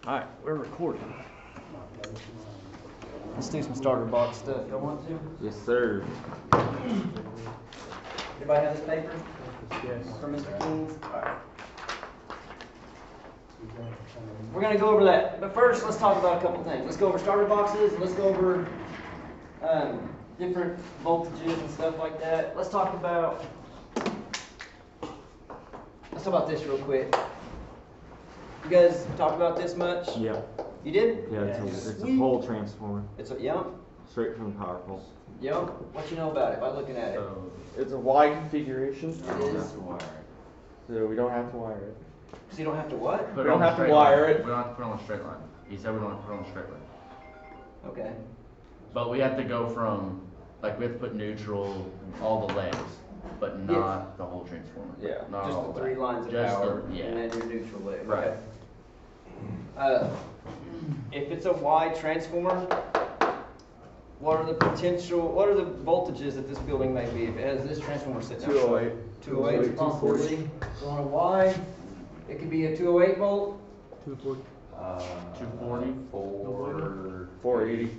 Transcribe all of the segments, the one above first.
Alright, we're recording. Let's do some starter box stuff. Y'all want to? Yes, sir. Everybody have this paper? Yes. From Mr. King's? Alright. We're going to go over that. But first, let's talk about a couple things. Let's go over starter boxes, and let's go over different voltages and stuff like that. Let's talk about this real quick. You guys talked about this much? Yeah. You did? Yeah, it's a pole transformer. It's a, yeah. Straight from the power pole. Yeah. What you know about it by looking at it? So it's a Y configuration. It is. So we don't have to wire it. So you don't have to what? We don't have to wire it. We don't have to put it on a straight line. He said we don't have to put it on a straight line. Okay. But we have to go from, like, we have to put neutral, all the legs, but not the whole transformer. Yeah. Not Just all the of three that. lines of Just power, the, yeah. and then your neutral leg. Right. Okay. If it's a Y transformer, what are the voltages that this building may be? If it has this transformer sitting outside? 208. 208 is a possibility. So on a Y, it could be a 208 volt. 240. 240. 480.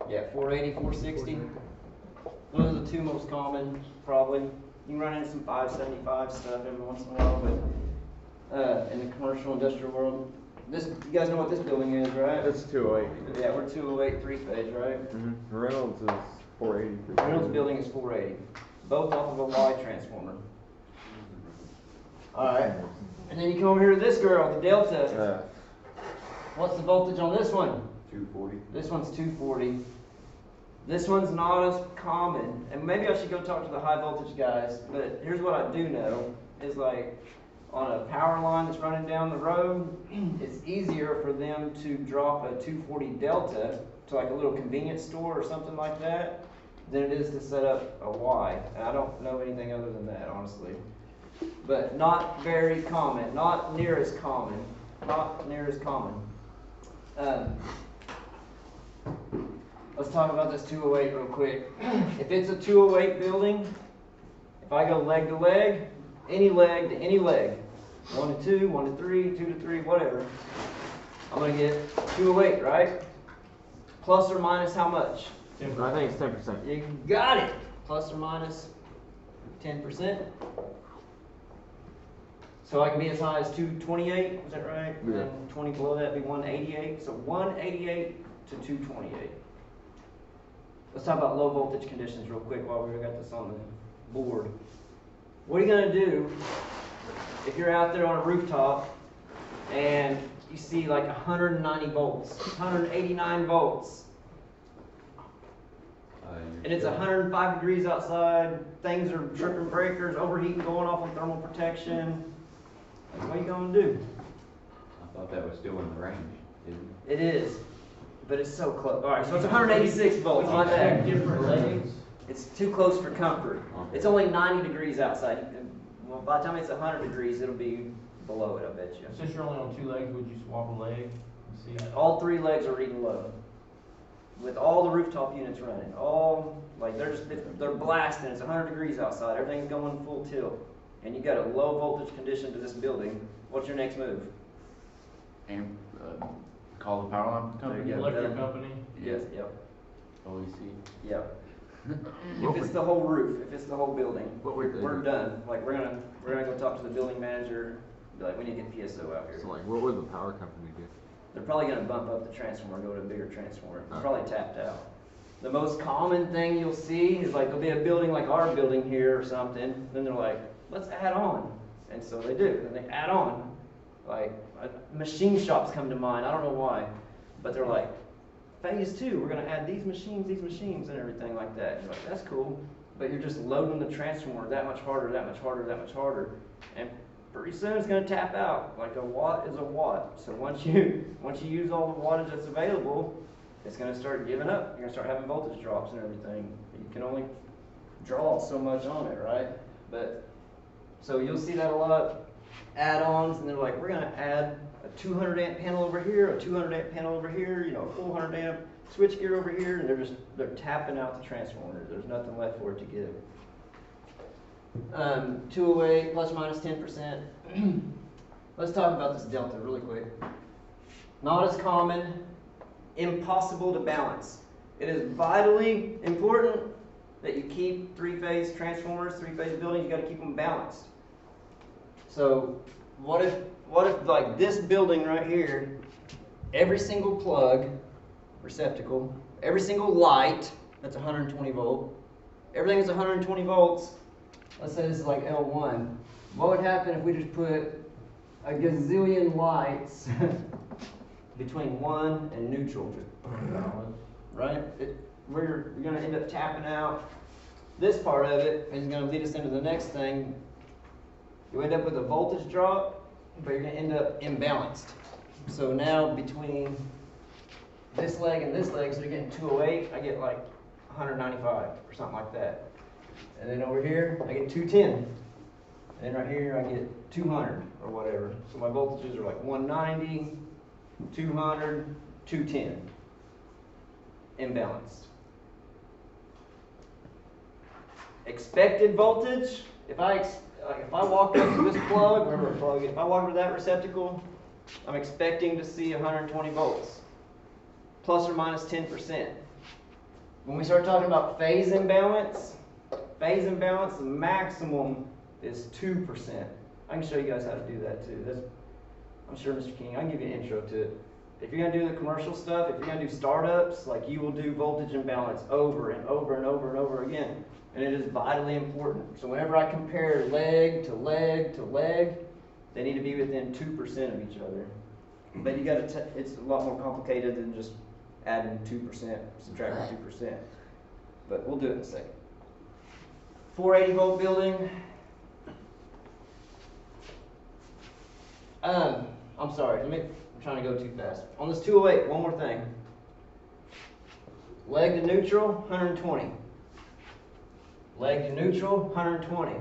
Yeah, 480, 460. Those are the two most common, probably. You can run into some 575 stuff every once in a while, but in the commercial industrial world, you guys know what this building is, right? It's 208. Yeah, we're 208 three-phase, right? Mm-hmm. Reynolds is 480. Reynolds building is 480, both off of a Y transformer. All right, and then you come over here to this girl, the Delta. What's the voltage on this one? 240. This one's 240. This one's not as common, and maybe I should go talk to the high voltage guys, but here's what I do know, is like on a power line that's running down the road, it's easier for them to drop a 240 Delta to like a little convenience store or something like that than it is to set up a Y. And I don't know anything other than that, honestly. But not very common, not near as common, not near as common. Let's talk about this 208 real quick. If it's a 208 building, if I go leg to leg, any leg to any leg, 1 to 2, 1 to 3, 2 to 3, whatever, I'm going to get 208, right? Plus or minus how much? I think it's 10%. You got it. Plus or minus 10%. So I can be as high as 228, is that right? Yeah. And 20 below that would be 188. So 188 to 228. Let's talk about low voltage conditions real quick while we got this on the board. What are you going to do if you're out there on a rooftop and you see like 190 volts, 189 volts, and it's 105 degrees outside, things are tripping breakers, overheating, going off on thermal protection? What are you going to do? I thought that was still in the range, isn't it? It is, but it's so close. All right, so it's 186 volts. My bad. Different legs. It's too close for comfort. It's only 90 degrees outside. Well, by the time it's 100 degrees, it'll be below it, I bet you. Since you're only on 2 legs, would you swap a leg and see? All 3 legs are reading low. With all the rooftop units running, all like they're blasting. It's 100 degrees outside. Everything's going full tilt, and you got a low voltage condition to this building. What's your next move? And call the power line company. There you go. Electric company? Yes. Yep. OEC. Yep. If it's the whole roof, if it's the whole building, we're done. Like we're gonna go talk to the building manager. Be like, we need to get PSO out here. So like, what would the power company do? They're probably going to bump up the transformer, go to a bigger transformer. It's probably tapped out. The most common thing you'll see is like there'll be a building like our building here or something. Then they're like, let's add on. And so they do. And they add on. Like machine shops come to mind. I don't know why. But they're like, phase 2, we're going to add these machines, and everything like that. And you're like, that's cool. But you're just loading the transformer that much harder, that much harder, that much harder. And pretty soon it's going to tap out. Like a watt is a watt. So once you use all the wattage that's available, it's going to start giving up. You're going to start having voltage drops and everything. You can only draw so much on it, right? But so you'll see that a lot. Add-ons, and they're like, we're going to add a 200 amp panel over here, a 200 amp panel over here, you know, a 400 amp switch gear over here, and they're tapping out the transformer. There's nothing left for it to give. 208 plus minus 10%. Let's talk about this delta really quick. not as common, impossible to balance. It is vitally important that you keep three-phase transformers, three-phase buildings, you gotta keep them balanced. So what if like this building right here, every single plug, receptacle, every single light, that's 120 volt, everything is 120 volts, let's say this is like L1, what would happen if we just put a gazillion lights between 1 and neutral, right? We're gonna end up tapping out this part of it, and it's gonna lead us into the next thing. You end up with a voltage drop, but you're gonna end up imbalanced. So now between this leg and this leg, so you're getting 208, I get like 195 or something like that. And then over here, I get 210. And right here, I get 200 or whatever. So my voltages are like 190, 200, 210. Imbalanced. Expected voltage, if I walk up to this plug, remember a plug, if I walk up to that receptacle, I'm expecting to see 120 volts, plus or minus 10%. When we start talking about phase imbalance, the maximum is 2%. I can show you guys how to do that too. I'm sure Mr. King, I can give you an intro to it. If you're going to do the commercial stuff, if you're going to do startups, like you will do voltage imbalance over and over and over and over again. And it is vitally important. So whenever I compare leg to leg to leg, they need to be within 2% of each other. But you got to, it's a lot more complicated than just adding 2%, subtracting 2%. But we'll do it in a second. 480 volt building. I'm sorry, I'm trying to go too fast. On this 208, one more thing. Leg to neutral, 120. Leg to neutral, 120.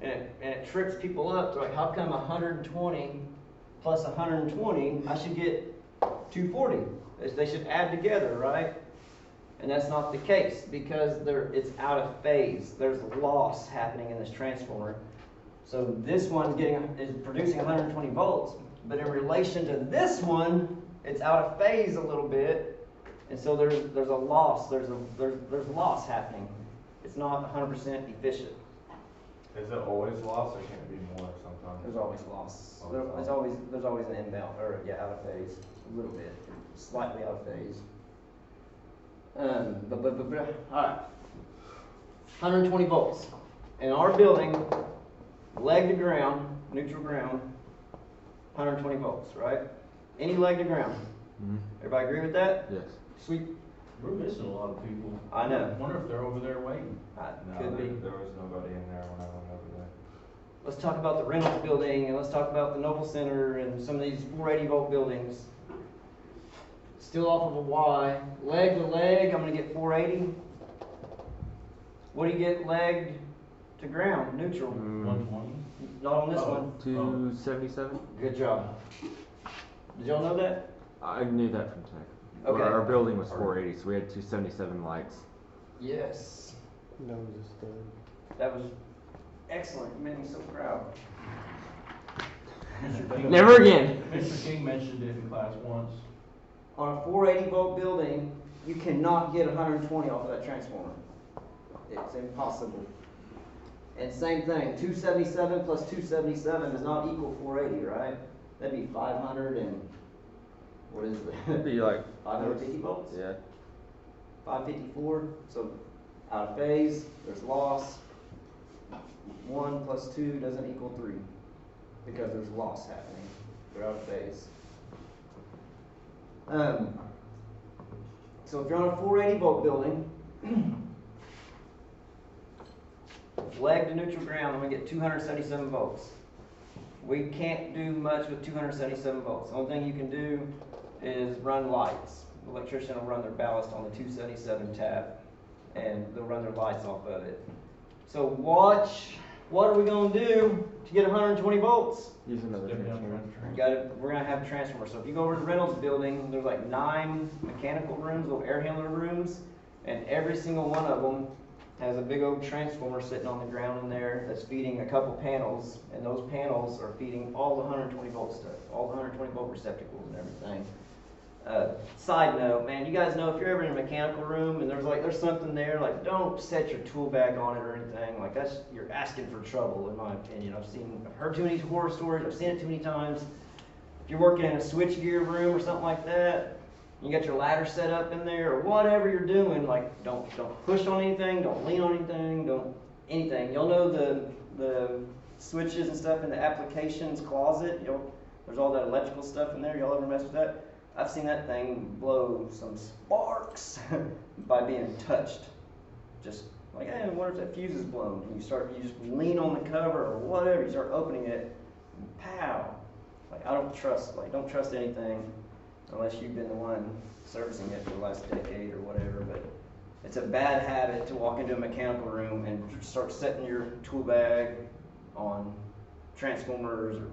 And it trips people up. They're like, how come 120 plus 120, I should get 240? They should add together, right? And that's not the case because it's out of phase. There's loss happening in this transformer. So this one is producing 120 volts, but in relation to this one, it's out of phase a little bit, and so there's a loss. There's loss happening. It's not 100% efficient. Is it always lost or can it be more sometimes? There's always loss. There's always an inbound or out of phase a little bit, slightly out of phase. All right, 120 volts. In our building, leg to ground, neutral ground, 120 volts, right? Any leg to ground. Mm-hmm. Everybody agree with that? Yes. Sweet. We're missing a lot of people. I know. Wonder if they're over there waiting. Could be. There was nobody in there when I went over there. Let's talk about the Reynolds building, and let's talk about the Noble Center and some of these 480 volt buildings. Still off of a Y. Leg to leg, I'm going to get 480. What do you get leg to ground, neutral? 120. Not on this one. 277? Good job. Did y'all know that? I knew that from tech. Okay. Our building was 480, so we had 277 lights. Yes. That was a stud. That was excellent. You made me so proud. Mr. King- Never again. Mr. King mentioned it in class once. On a 480 volt building, you cannot get 120 off of that transformer. It's impossible. And same thing, 277 plus 277 does not equal 480, right? That'd be 500 and, what is It'd it? be like, 550 volts? yeah. 554, so out of phase, there's loss. 1 plus 2 doesn't equal 3 because there's loss happening. They're out of phase. So if you're on a 480 volt building, leg to neutral ground, I'm going to get 277 volts. We can't do much with 277 volts. The only thing you can do is run lights. The electrician will run their ballast on the 277 tap, and they'll run their lights off of it. So watch, what are we going to do to get 120 volts? Use another Step down transformer. We're going to have a transformer. So if you go over to the Reynolds building, there's like 9 mechanical rooms, little air handler rooms, and every single one of them has a big old transformer sitting on the ground in there that's feeding a couple panels, and those panels are feeding all the 120 volt stuff, all the 120 volt receptacles and everything. Side note, man, you guys know if you're ever in a mechanical room and there's something there, like don't set your tool bag on it or anything. Like you're asking for trouble, in my opinion. I've heard too many horror stories. I've seen it too many times. If you're working in a switchgear room or something like that, you got your ladder set up in there or whatever you're doing, like don't push on anything, don't lean on anything, don't anything. Y'all know the switches and stuff in the applications closet. There's all that electrical stuff in there. Y'all ever mess with that? I've seen that thing blow some sparks by being touched. Just like, hey, I wonder if that fuse is blown. And you just lean on the cover or whatever, you start opening it, and pow. Like don't trust anything unless you've been the one servicing it for the last decade or whatever. But it's a bad habit to walk into a mechanical room and start setting your tool bag on transformers or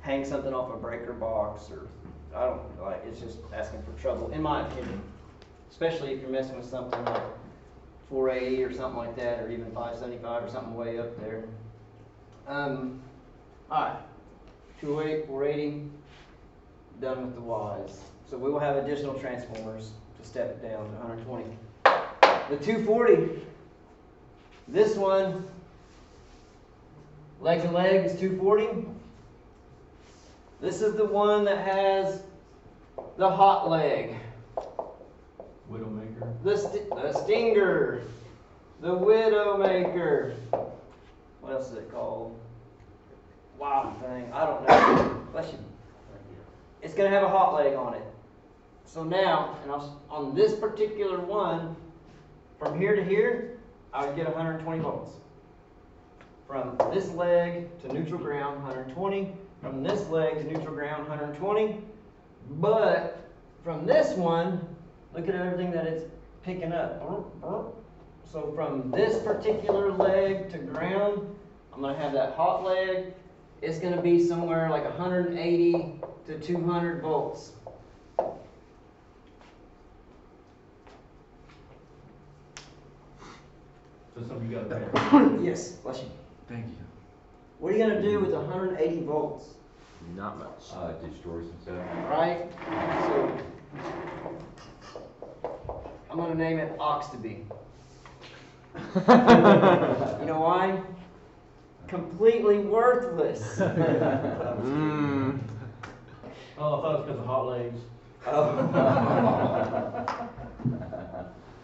hang something off a breaker box or it's just asking for trouble, in my opinion. Especially if you're messing with something like 480 or something like that, or even 575 or something way up there. Alright, 208, 480, done with the Ys. So we will have additional transformers to step it down to 120. The 240, this one, leg to leg is 240. This is the one that has the hot leg, Widowmaker. the stinger, the widowmaker. What else is it called? Wow thing, I don't know. Bless you. It's going to have a hot leg on it. So now, on this particular one, from here to here, I would get 120 volts. From this leg to neutral ground, 120. From this leg to neutral ground, 120. But from this one, look at everything that it's picking up. So from this particular leg to ground, I'm going to have that hot leg. It's going to be somewhere like 180 to 200 volts. So something you gotta pay. Yes, bless you. Thank you. What are you going to do with 180 volts? Not much. Destroy some stuff. Right? So, I'm going to name it Oxtaby. You know why? Completely worthless. Mm. Oh, I thought it was because of hot legs.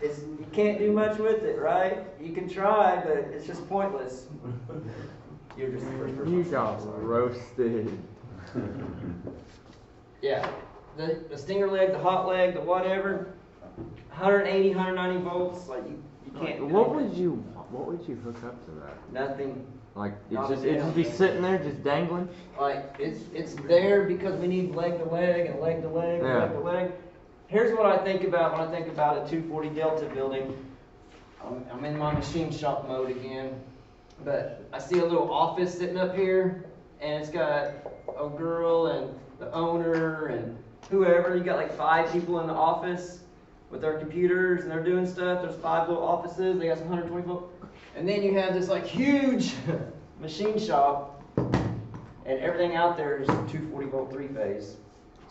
You can't do much with it, right? You can try, but it's just pointless. You're just the first person. You got roasted. Yeah, the stinger leg, the hot leg, the whatever, 180, 190 volts. Like you can't. What would you hook up to that? Nothing. Like Not it'd a just be damn thing. sitting there just dangling? Like it's there because we need leg to leg and leg to leg and Yeah. leg to leg. Here's what I think about when I think about a 240 Delta building. I'm in my machine shop mode again, but I see a little office sitting up here, and it's got a girl and the owner and whoever. You got like 5 people in the office with their computers and they're doing stuff. There's 5 little offices. They got some 120 volt. And then you have this like huge machine shop, and everything out there is 240 volt 3-phase.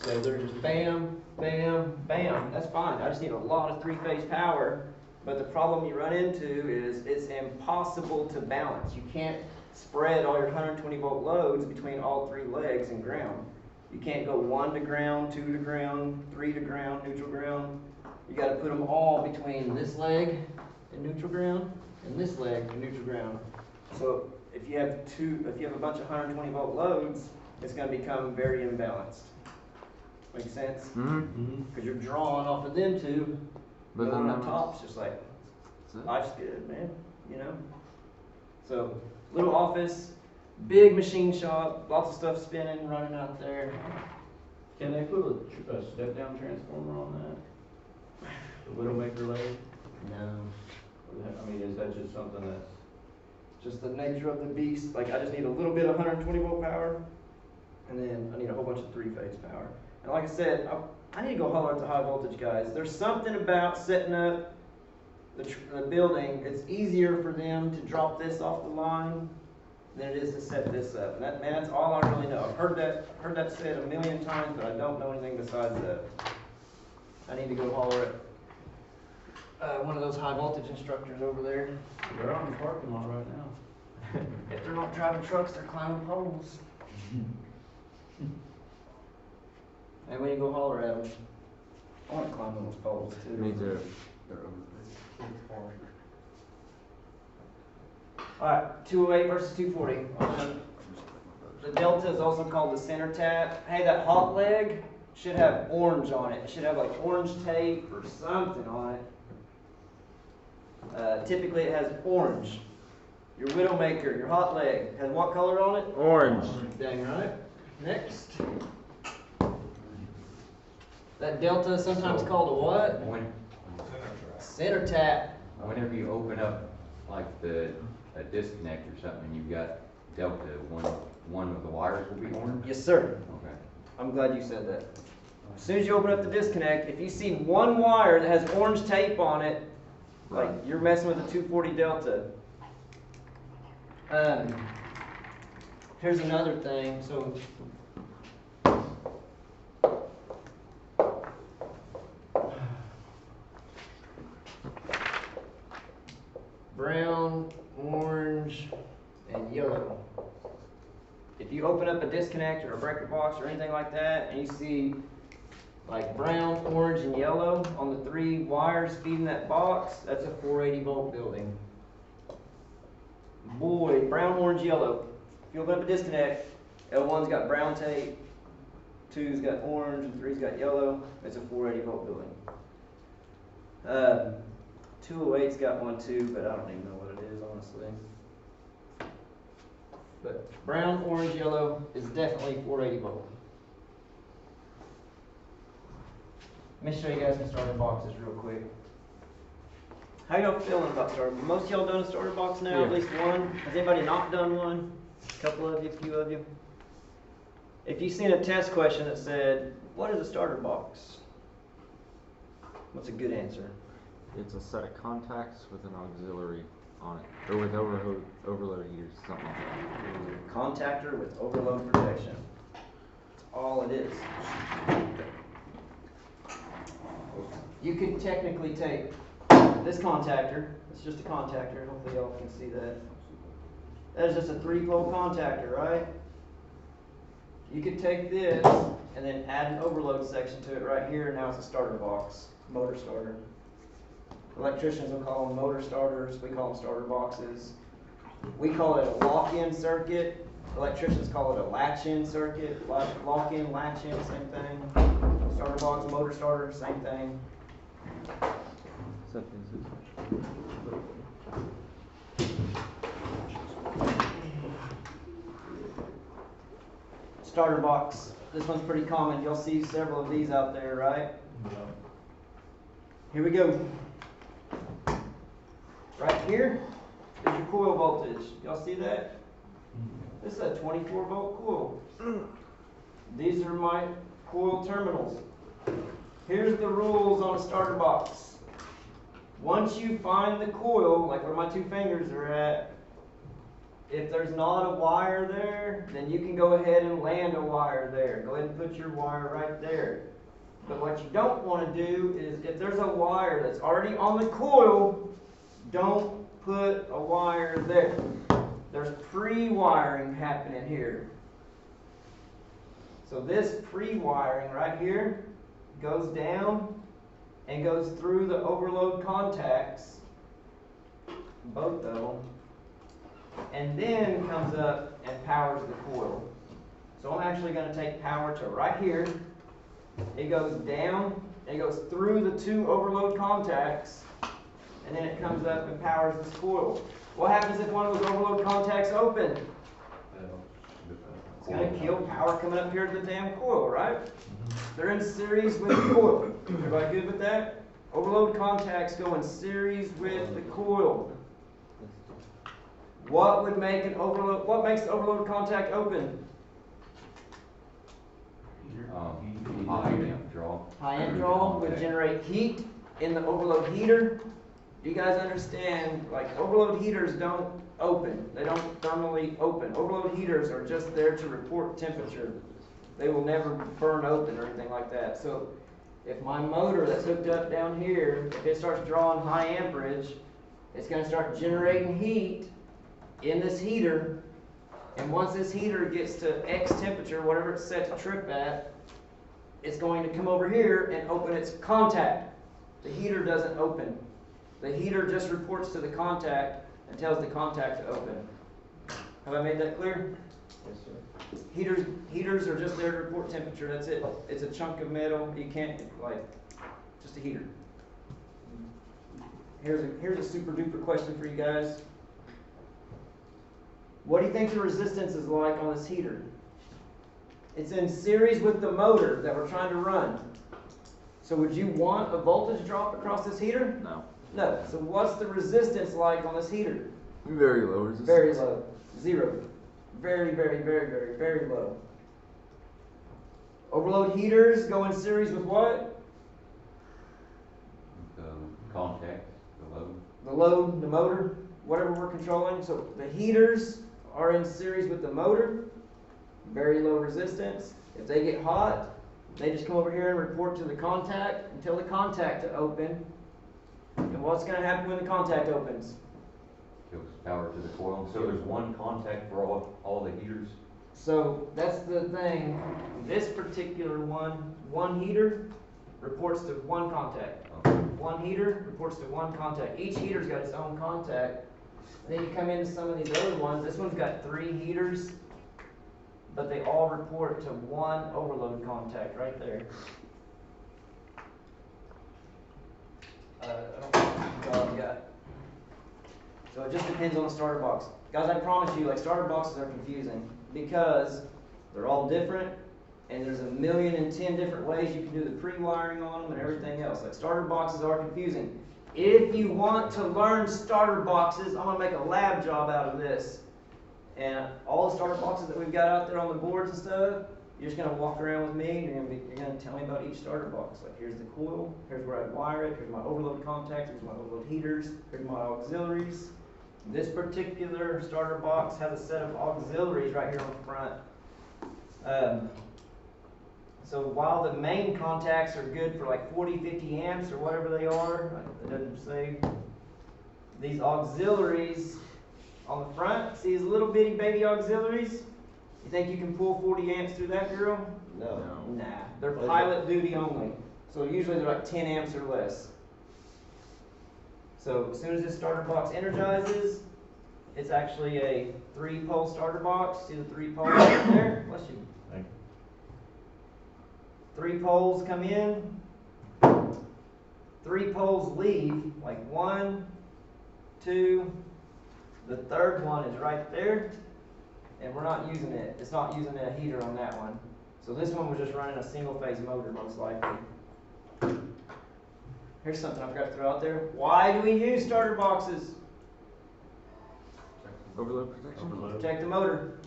So they're just bam, bam, bam. That's fine. I just need a lot of 3-phase power. But the problem you run into is it's impossible to balance. You can't spread all your 120 volt loads between all 3 legs and ground. You can't go 1 to ground, 2 to ground, 3 to ground, neutral ground. You got to put them all between this leg and neutral ground and this leg and neutral ground. So if you have a bunch of 120 volt loads, it's going to become very imbalanced. Make sense? Mm-hmm. Because you're drawing off of them 2. But The one then on top's just like, that's it. life's good, man, you know? So, little office, big machine shop, lots of stuff spinning, running out there. Can they put a step-down transformer on that? The Widowmaker leg? No. I mean, is that just something that's... Just the nature of the beast. Like, I just need a little bit of 120 volt power, and then I need a whole bunch of 3-phase power. And like I said, I need to go holler at the high voltage guys. There's something about setting up the building, it's easier for them to drop this off the line than it is to set this up. And that, man, that's all I really know. I've heard that said a million times, but I don't know anything besides that. I need to go holler at one of those high voltage instructors over there. They're on the parking lot right now. If they're not driving trucks, they're climbing poles. And we need to go holler at them. I want to climb those poles too. Me too. Alright, 208 versus 240. The delta is also called the center tap. Hey, that hot leg should have orange on it. It should have like orange tape or something on it. Typically it has orange. Your Widowmaker, your hot leg, has what color on it? Orange. Dang right. Next. That delta is sometimes called a what? Center tap. Whenever you open up like a disconnect or something, you've got delta, one of the wires will be orange? Yes, sir. Okay. I'm glad you said that. As soon as you open up the disconnect, if you see one wire that has orange tape on it, like you're messing with a 240 delta. Here's another thing. So brown, orange, and yellow. If you open up a disconnect or a breaker box or anything like that, and you see like brown, orange, and yellow on the 3 wires feeding that box, that's a 480 volt building. Boy, brown, orange, yellow. If you open up a disconnect, L1's got brown tape, 2's got orange, and 3's got yellow, it's a 480 volt building. 208's got one too, but I don't even know what it is, honestly. But brown, orange, yellow is definitely 480 volt. Let me show you guys some starter boxes real quick. How y'all feeling about starter? Most of y'all done a starter box now, Yeah. at least one. Has anybody not done one? A couple of you, a few of you. If you've seen a test question that said, "What is a starter box?" What's a good answer? It's a set of contacts with an auxiliary on it, or with overload heaters, something like that. Contactor with overload protection. That's all it is. You could technically take this contactor, it's just a contactor, hopefully y'all can see that. That is just a 3-pole contactor, right? You could take this and then add an overload section to it right here, and now it's a starter box, motor starter. Electricians will call them motor starters, we call them starter boxes. We call it a lock-in circuit. Electricians call it a latch-in circuit. Lock-in, latch-in, same thing. Starter box, motor starter, same thing. Starter box. This one's pretty common. You'll see several of these out there, right? Here we go. Right here is your coil voltage. Y'all see that? This is a 24 volt coil. These are my coil terminals. Here's the rules on a starter box. Once you find the coil, like where my 2 fingers are at, if there's not a wire there, then you can go ahead and land a wire there. Go ahead and put your wire right there. But what you don't want to do is, if there's a wire that's already on the coil, don't put a wire there. There's pre-wiring happening here. So this pre-wiring right here goes down and goes through the overload contacts, both of them, and then comes up and powers the coil. So I'm actually going to take power to right here. It goes down, and it goes through the 2 overload contacts, and then it comes up and powers this coil. What happens if one of those overload contacts open? It's going to kill power coming up here to the damn coil, right? They're in series with the coil. Everybody good with that? Overload contacts go in series with the coil. What would make an overload? What makes the overload contact open? High amp draw. High amp draw would generate heat in the overload heater. Do you guys understand, like, overload heaters don't open, they don't thermally open. Overload heaters are just there to report temperature. They will never burn open or anything like that. So if my motor that's hooked up down here, if it starts drawing high amperage, it's gonna start generating heat in this heater. And once this heater gets to X temperature, whatever it's set to trip at, it's going to come over here and open its contact. The heater doesn't open. The heater just reports to the contact and tells the contact to open. Have I made that clear? Yes, sir. Heaters are just there to report temperature, that's it. It's a chunk of metal, you can't, like, just a heater. Here's a super duper question for you guys. What do you think the resistance is like on this heater? It's in series with the motor that we're trying to run. So would you want a voltage drop across this heater? No. No. So what's the resistance like on this heater? Very low resistance. Very low. Zero. Very, very, very, very, very low. Overload heaters go in series with what? Contact, the load. The load, the motor, whatever we're controlling. So the heaters are in series with the motor. Very low resistance. If they get hot, they just come over here and report to the contact and tell the contact to open. And what's going to happen when the contact opens? Gives power to the coil. So there's one contact for all the heaters. So that's the thing. This particular one heater reports to one contact. Okay. One heater reports to one contact. Each heater's got its own contact. And then you come into some of these other ones. This one's got 3 heaters, but they all report to one overload contact right there. I don't know what I've got. So it just depends on the starter box. Guys, I promise you, like, starter boxes are confusing because they're all different and there's 1,010,000 different ways you can do the pre-wiring on them and everything else. Like, starter boxes are confusing. If you want to learn starter boxes, I'm going to make a lab job out of this. And all the starter boxes that we've got out there on the boards and stuff, you're just going to walk around with me and you're going to tell me about each starter box. Like, here's the coil, here's where I wire it, here's my overload contacts, here's my overload heaters, here's my auxiliaries. This particular starter box has a set of auxiliaries right here on the front. So while the main contacts are good for like 40, 50 amps or whatever they are, it doesn't say, these auxiliaries on the front, see these little bitty baby auxiliaries? You think you can pull 40 amps through that girl? No. Nah, they're pilot duty only. So usually they're like 10 amps or less. So as soon as this starter box energizes, it's actually a 3-pole starter box. See the 3 poles right there? Bless you. Thank you. 3 poles come in, 3 poles leave, like 1, 2, the 3rd one is right there, and we're not using it. It's not using a heater on that one. So this one was just running a single phase motor most likely. Here's something I forgot to throw out there. Why do we use starter boxes? Overload protection. Protect the motor.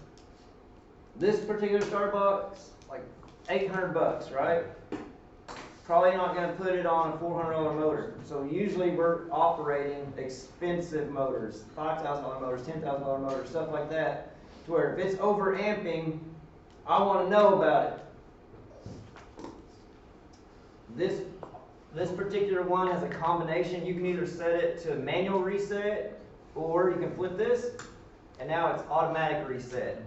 This particular starter box, like $800, right? Probably not going to put it on a $400 motor. So usually we're operating expensive motors, $5,000 motors, $10,000 motors, stuff like that, to where if it's over amping, I want to know about it. This particular one has a combination. You can either set it to manual reset, or you can flip this, and now it's automatic reset.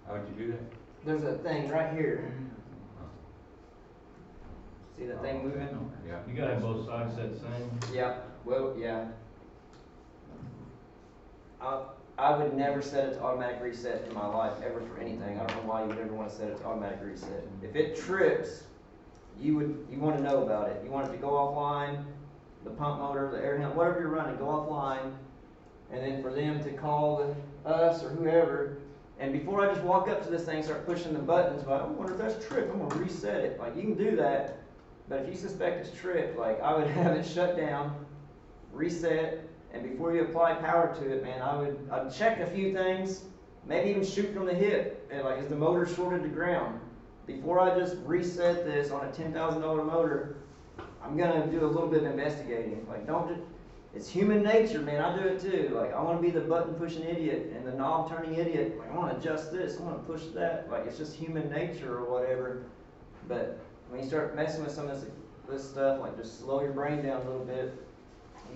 How would you do that? There's a thing right here. See that thing moving? Yeah. You gotta have both sides set the same. Yeah, well, yeah. I would never set it to automatic reset in my life, ever, for anything. I don't know why you would ever want to set it to automatic reset. If it trips, you want to know about it. You want it to go offline, the pump motor, the air handler, whatever you're running, go offline, and then for them to call us or whoever. And before I just walk up to this thing, start pushing the buttons, like, I wonder if that's tripped, I'm gonna reset it. Like, you can do that, but if you suspect it's tripped, like, I would have it shut down, reset, and before you apply power to it, man, I'd check a few things, maybe even shoot from the hip, and like, is the motor shorted to ground? Before I just reset this on a $10,000 motor, I'm gonna do a little bit of investigating. Like, don't just, it's human nature, man. I do it too. Like, I want to be the button pushing idiot and the knob turning idiot. Like, I want to adjust this, I want to push that. Like, it's just human nature or whatever. But when you start messing with some of this stuff, like, just slow your brain down a little bit.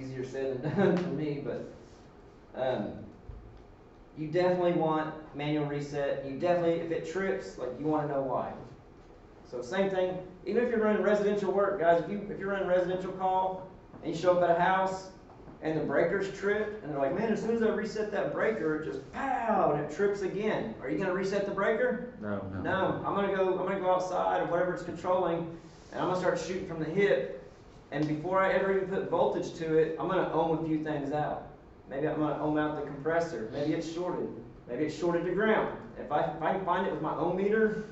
Easier said than done for me, but you definitely want manual reset. You definitely, if it trips, like, you want to know why. So same thing, even if you're running residential work, guys, if you're running residential call and you show up at a house and the breaker's tripped and they're like, man, as soon as I reset that breaker, it just pow and it trips again. Are you gonna reset the breaker? No. No. I'm gonna go outside or whatever it's controlling, and I'm gonna start shooting from the hip. And before I ever even put voltage to it, I'm gonna ohm a few things out. Maybe I'm gonna ohm out the compressor. Maybe it's shorted. Maybe it's shorted to ground. If I can find it with my ohm meter,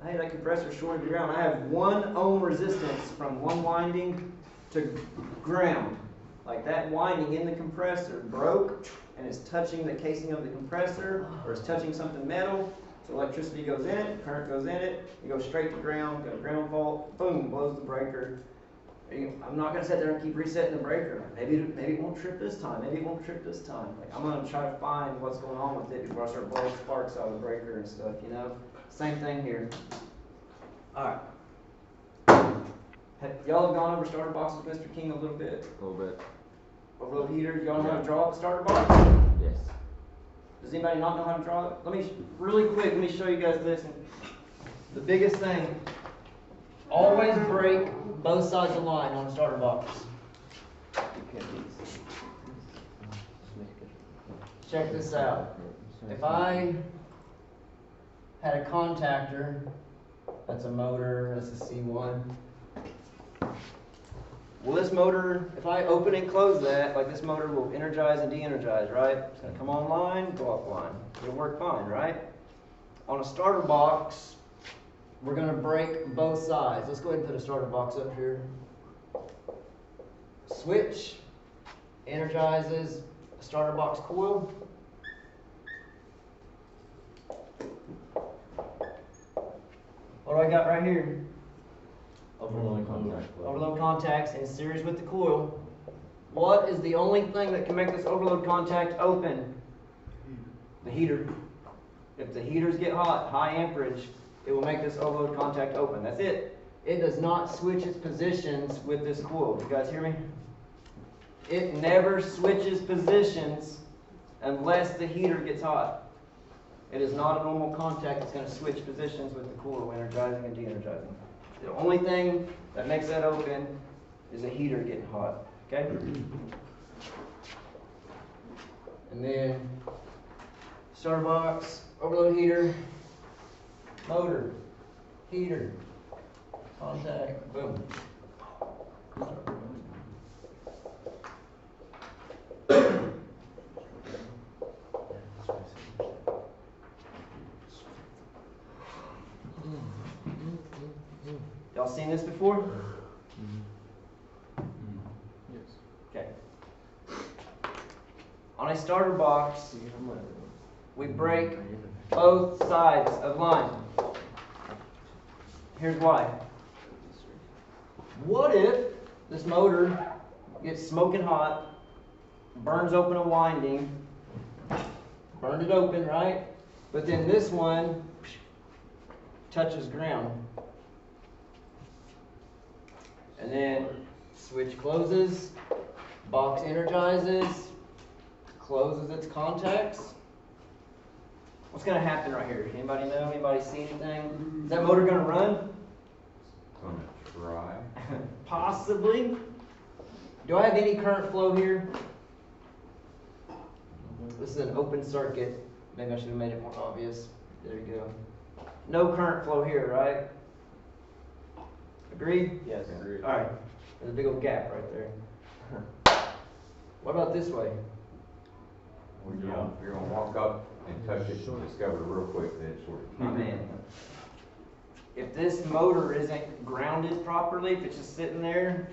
hey, that compressor's shorted to ground. I have 1 ohm resistance from one winding to ground. Like, that winding in the compressor broke and it's touching the casing of the compressor or it's touching something metal. So electricity goes in it, current goes in it, you go straight to ground, got a ground fault, boom, blows the breaker. I'm not going to sit there and keep resetting the breaker. Maybe it won't trip this time. Maybe it won't trip this time. Like, I'm going to try to find what's going on with it before I start blowing sparks out of the breaker and stuff, you know? Same thing here. Alright. Y'all have gone over starter boxes with Mr. King a little bit. A little bit. Overload heater. Y'all know how to draw up a starter box? Yes. Does anybody not know how to draw it? Really quick, let me show you guys this. The biggest thing, always break both sides of the line on a starter box. Check this out. If I had a contactor, that's a motor, that's a C1. Well, this motor, if I open and close that, like, this motor will energize and de-energize, right? It's going to come online, go offline. It'll work fine, right? On a starter box, we're going to break both sides. Let's go ahead and put a starter box up here. Switch energizes a starter box coil. What do I got right here? Overload contact. Overload contacts in series with the coil. What is the only thing that can make this overload contact open? The heater. If the heaters get hot, high amperage, it will make this overload contact open. That's it. It does not switch its positions with this coil. You guys hear me? It never switches positions unless the heater gets hot. It is not a normal contact that's going to switch positions with the coil, energizing and de-energizing. The only thing that makes that open is a heater getting hot. Okay? And then starter box, overload heater, motor, heater, contact, boom. Y'all seen this before? Yes. Okay. On a starter box, we break both sides of line. Here's why. What if this motor gets smoking hot, burns open a winding, burned it open, right? But then this one touches ground. And then switch closes, box energizes, closes its contacts. What's going to happen right here? Anybody know? Anybody see anything? Is that motor going to run? Gonna try. Possibly. Do I have any current flow here? This is an open circuit. Maybe I should have made it more obvious. There you go. No current flow here, right? Agreed? Yes. Agreed. Alright. There's a big old gap right there. What about this way? You're gonna walk up and touch it and discover real quick that it's sort of. My man. If this motor isn't grounded properly, if it's just sitting there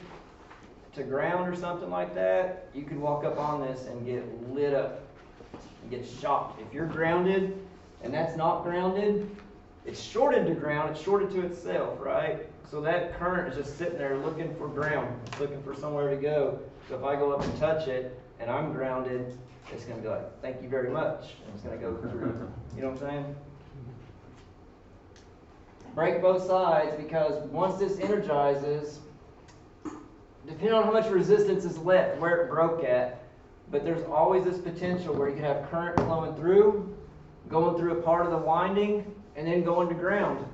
to ground or something like that, you could walk up on this and get lit up and get shocked. If you're grounded and that's not grounded, it's shorted to ground, it's shorted to itself, right? So that current is just sitting there looking for ground, it's looking for somewhere to go. So if I go up and touch it and I'm grounded, it's gonna be like, thank you very much, and it's gonna go through. You know what I'm saying? Break both sides, because once this energizes, depending on how much resistance is left, where it broke at, but there's always this potential where you can have current flowing through, going through a part of the winding, and then going to ground.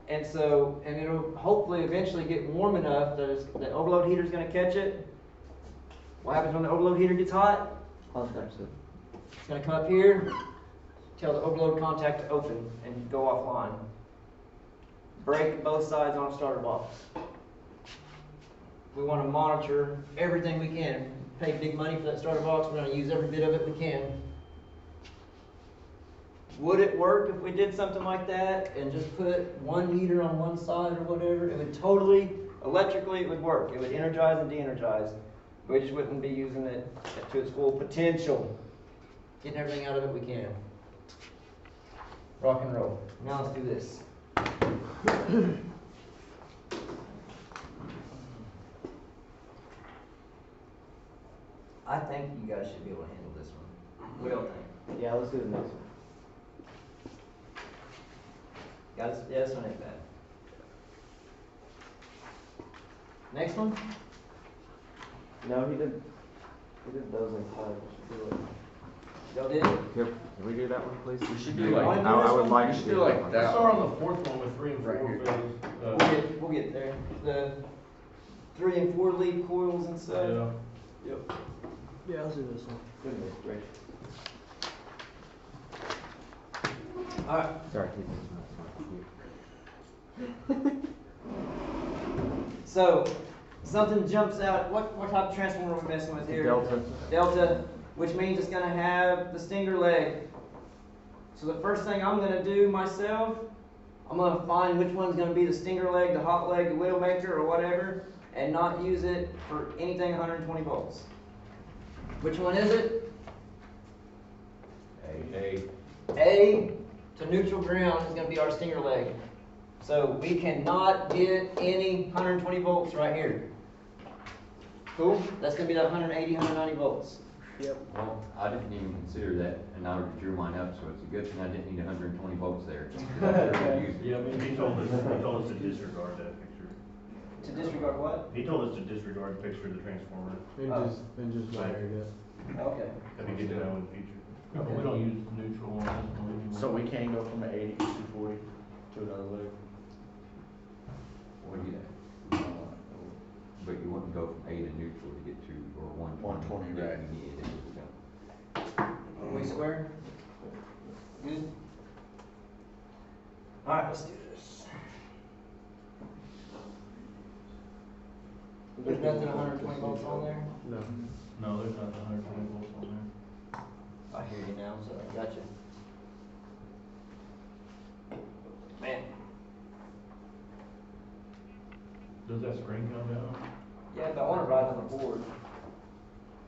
And so, and it'll hopefully eventually get warm enough that the overload heater is going to catch it. What happens when the overload heater gets hot? Contacts it. It's going to come up here, tell the overload contact to open, and go offline. Break both sides on a starter box. We want to monitor everything we can. Pay big money for that starter box. We're going to use every bit of it we can. Would it work if we did something like that and just put one heater on one side or whatever? It would totally, electrically, it would work. It would energize and de-energize. We just wouldn't be using it to its full potential. Getting everything out of it we can. Rock and roll. Now let's do this. I think you guys should be able to handle this one. What do y'all think? Yeah, let's do the next one. Guys, yeah, this one ain't bad. Next one? No, he did those inside. Y'all did? Can we do that one, please? We should do like, I would like we to should do do that like one. that. Start on the fourth one with 3 and 4 Right here. phase. We'll get there. The 3 and 4 lead coils and stuff. Yeah. Yep. Yeah, let's do this one. Good, great. Alright, Sorry, keep so something jumps out. What type of transformer are we messing with here? Delta. Delta, which means it's going to have the stinger leg. So the first thing I'm going to do myself, I'm going to find which one's going to be the stinger leg, the hot leg, the widowmaker, or whatever, and not use it for anything 120 volts. Which one is it? A to neutral ground is going to be our stinger leg. So we cannot get any 120 volts right here. Cool? That's going to be that 180, 190 volts. Well, I didn't even consider that, and I drew mine up, so it's a good thing I didn't need 120 volts there. Yeah, I mean, he told us to disregard that picture. To disregard what? He told us to disregard the picture of the transformer. And just wire it up. Okay. That'd be good to know in the future. No, but we don't use neutral on this one anymore. So we can't go from an 80 to 240 to another leg. Well, yeah. But you wouldn't go from A to neutral to get to, or 120. 120, right. You need it. Are we square? Good? Alright, let's do this. There's nothing 120 volts on there? No. No, there's not 120 volts on there. I hear you now, so I got you. Man, Does that screen come down? yeah, but I want it right on the board.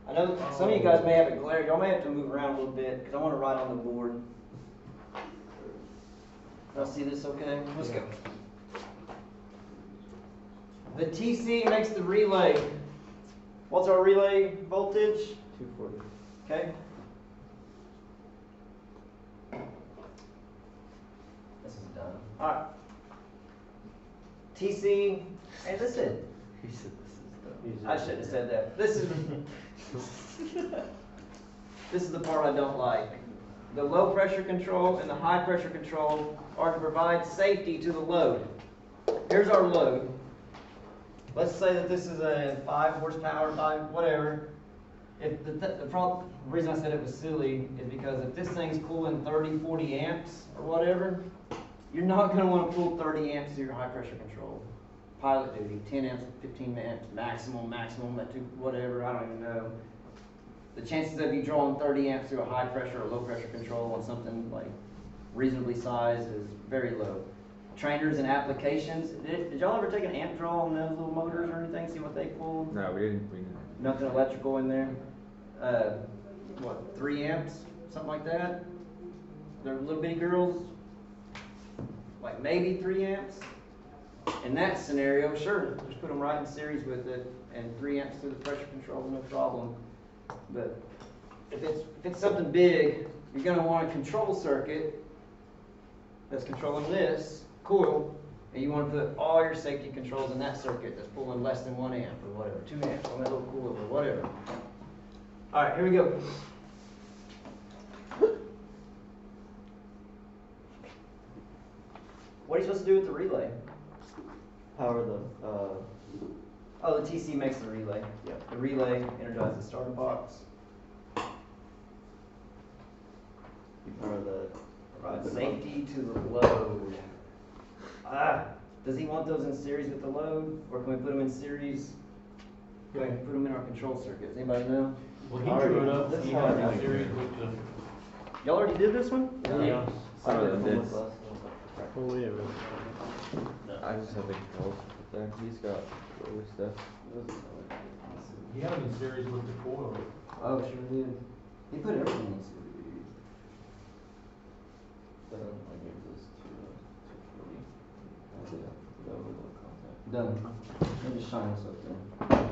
I know some of you guys may have it glare. Y'all may have to move around a little bit because I want it right on the board. Y'all see this okay? Let's go. The TC makes the relay. What's our relay voltage? 240. Okay. This is done. Alright. TC. Hey, listen. He said this is I shouldn't have said that. This is this is the part I don't like. The low pressure control and the high pressure control are to provide safety to the load. Here's our load. Let's say that this is a 5 horsepower, 5 whatever. If the reason I said it was silly is because if this thing's pulling 30, 40 amps or whatever, you're not going to want to pull 30 amps through your high pressure control. Pilot duty, 10 amps, 15 amps, maximum, at whatever, I don't even know. The chances of you drawing 30 amps through a high pressure or low pressure control on something like reasonably sized is very low. Trainers and applications, did y'all ever take an amp draw on those little motors or anything, see what they pull? No, we didn't. Nothing electrical in there. 3 amps, something like that. They're little bitty girls. like maybe 3 amps. In that scenario, sure, just put them right in series with it, and 3 amps through the pressure control, no problem. But if it's something big, you're gonna want a control circuit that's controlling this coil, and you want to put all your safety controls in that circuit that's pulling less than 1 amp or whatever, 2 amps on that little coil or whatever. All right, here we go. What are you supposed to do with the relay? Power the, Oh, the TC makes the relay. Yeah. The relay energizes the starter box. you power the, Provides safety to the load. Does he want those in series with the load, or can we put them in series? Can we put them in our control circuit? Does anybody know? Well, he drew it up, This he is how had I it did series it. with the, Y'all already did this one? yeah. Some of them did. Oh, yeah, really. I just have the controls up there. He's got other stuff. He had it in series with the coil. Oh, sure did. He put everything in series. I gave this to, 240. The overload contact. Done. Let me just shine this up there.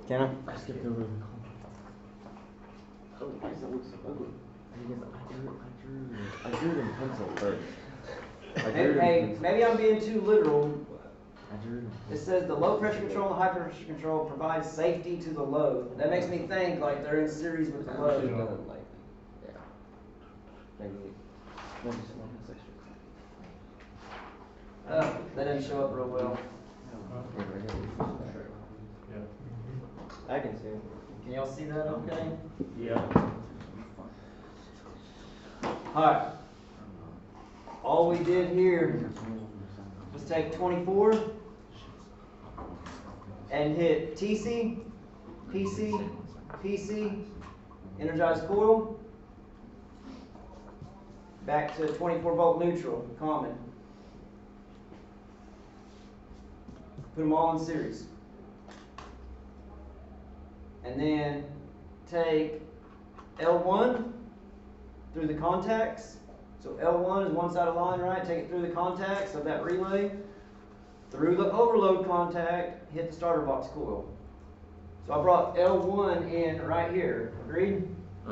Can I? I skipped over the Oh, why does it look so ugly? Because I drew it in pencil first. Hey, maybe I'm being too literal. I drew it in It says the low pressure control and high pressure control provides safety to the load. That makes me think like they're in series with the I should load. have done it lightly. Yeah. Maybe someone has extra. That didn't show up real well. Yeah. I can see it. Can y'all see that okay? Yeah. Alright. All we did here was take 24 and hit TC, PC, PC, energized coil, back to 24 volt neutral, common. Put them all in series. And then take L1 through the contacts. So L1 is one side of the line, right? Take it through the contacts of that relay, through the overload contact, hit the starter box coil. So I brought L1 in right here. Agreed?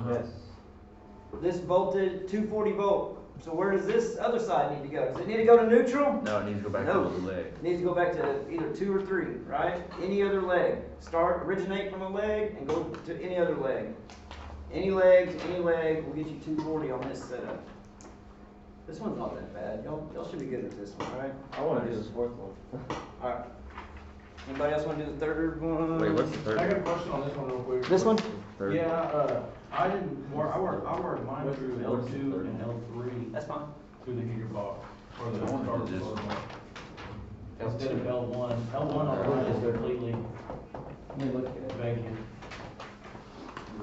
Yes. This volted 240 volt. So where does this other side need to go? Does it need to go to neutral? No, it needs to go back No. to the leg. It needs to go back to either 2 or 3, right? Any other leg. Originate from a leg and go to any other leg. Any leg to any leg will get you 240 on this setup. This one's not that bad. Y'all should be good with this one, right? I wanna do this fourth one. Alright. Anybody else want to do the third one? Wait, what's the I third got a one? question on this one real quick. This one? Third. Yeah, I didn't work, I worked mine through What's the L2 third and L3 That's fine. through the heater box, or the I wanna starter do this box. one. Instead of L1, L1 on the right is completely Let me look at it. vacant. I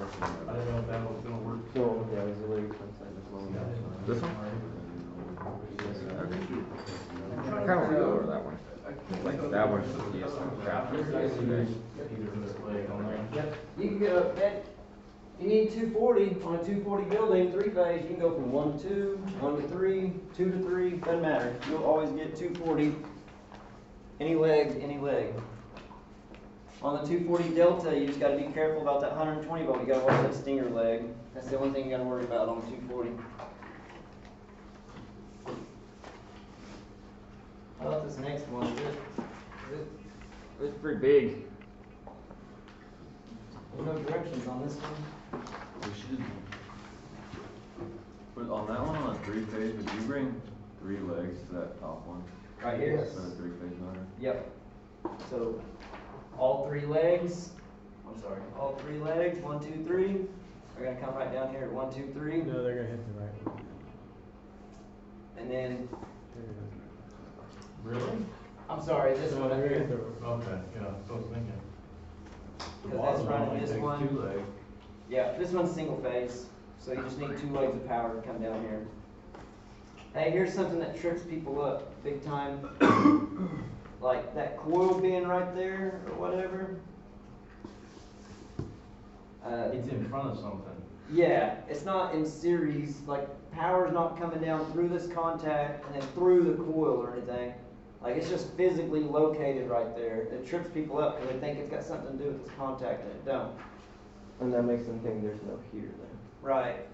didn't know if that was gonna work. So, yeah, auxiliary contact is long. This one? I kind of want to go over that one. Like that one. Yes, crap. Yep. You can go, you need 240 on a 240 building, 3-phase, you can go from 1 to 2, 1 to 3, 2 to 3, doesn't matter. You'll always get 240, any leg to any leg. On the 240 delta, you just gotta be careful about that 120 volt, you gotta watch that stinger leg. That's the only thing you gotta worry about on the 240. How about this next one? It's pretty big. No directions on this one. We should, but on that one, on a 3-phase, would you bring 3 legs to that top one? Right here? For the 3-phase motor? Yep. So, all 3 legs, all 3 legs, 1, 2, 3, are gonna come right down here at 1, 2, 3, No, they're gonna hit the right one. and then, Really? I'm sorry, this one up They're gonna hit here. the- Okay, yeah, that's what I was thinking. The Because that's bottom running only this takes one. 2 legs. Yeah, this one's single phase, so you just need 2 legs of power to come down here. Hey, here's something that trips people up big time. Like that coil being right there or whatever. It's in front of something. Yeah, it's not in series, like power's not coming down through this contact and then through the coil or anything. Like it's just physically located right there. It trips people up because they think it's got something to do with this contact and it don't. And that makes them think there's no heater there. Right.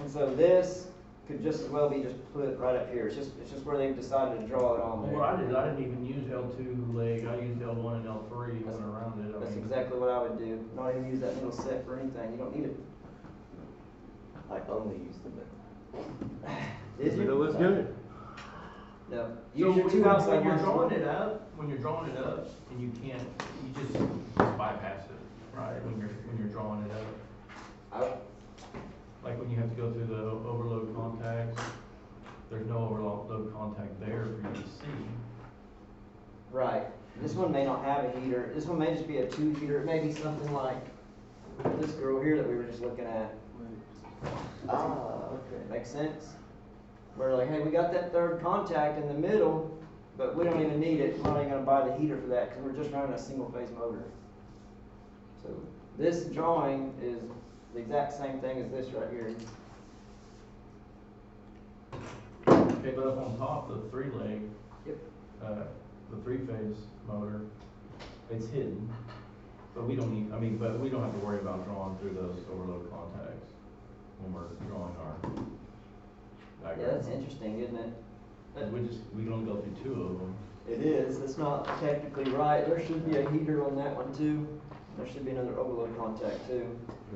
And so this could just as well be just put right up here. It's just where they've decided to draw it on there. Well, I didn't even use L2 leg, I used L1 and L3 went around it. I That's mean, exactly what I would do. Not even use that middle set for anything. You don't need it. I only use the middle. Did Middle you? is good. No. So Use your two outside when you're ones. drawing it up, and you can't, you just bypass it, right, when you're drawing it up. Like when you have to go through the overload contacts, there's no overload contact there for you to see. Right. This one may not have a heater. This one may just be a 2-heater. It may be something like this girl here that we were just looking at. Okay. Makes sense? We're like, hey, we got that third contact in the middle, but we don't even need it. We're not even gonna buy the heater for that because we're just running a single phase motor. So this drawing is the exact same thing as this right here. Okay, but up on top, the 3-leg, Yep. the 3-phase motor, it's hidden, but we don't need, but we don't have to worry about drawing through those overload contacts when we're drawing our Yeah, diagram. that's interesting, isn't it? We can only go through 2 of them. It is. That's not technically right. There should be a heater on that one too. There should be another overload contact too.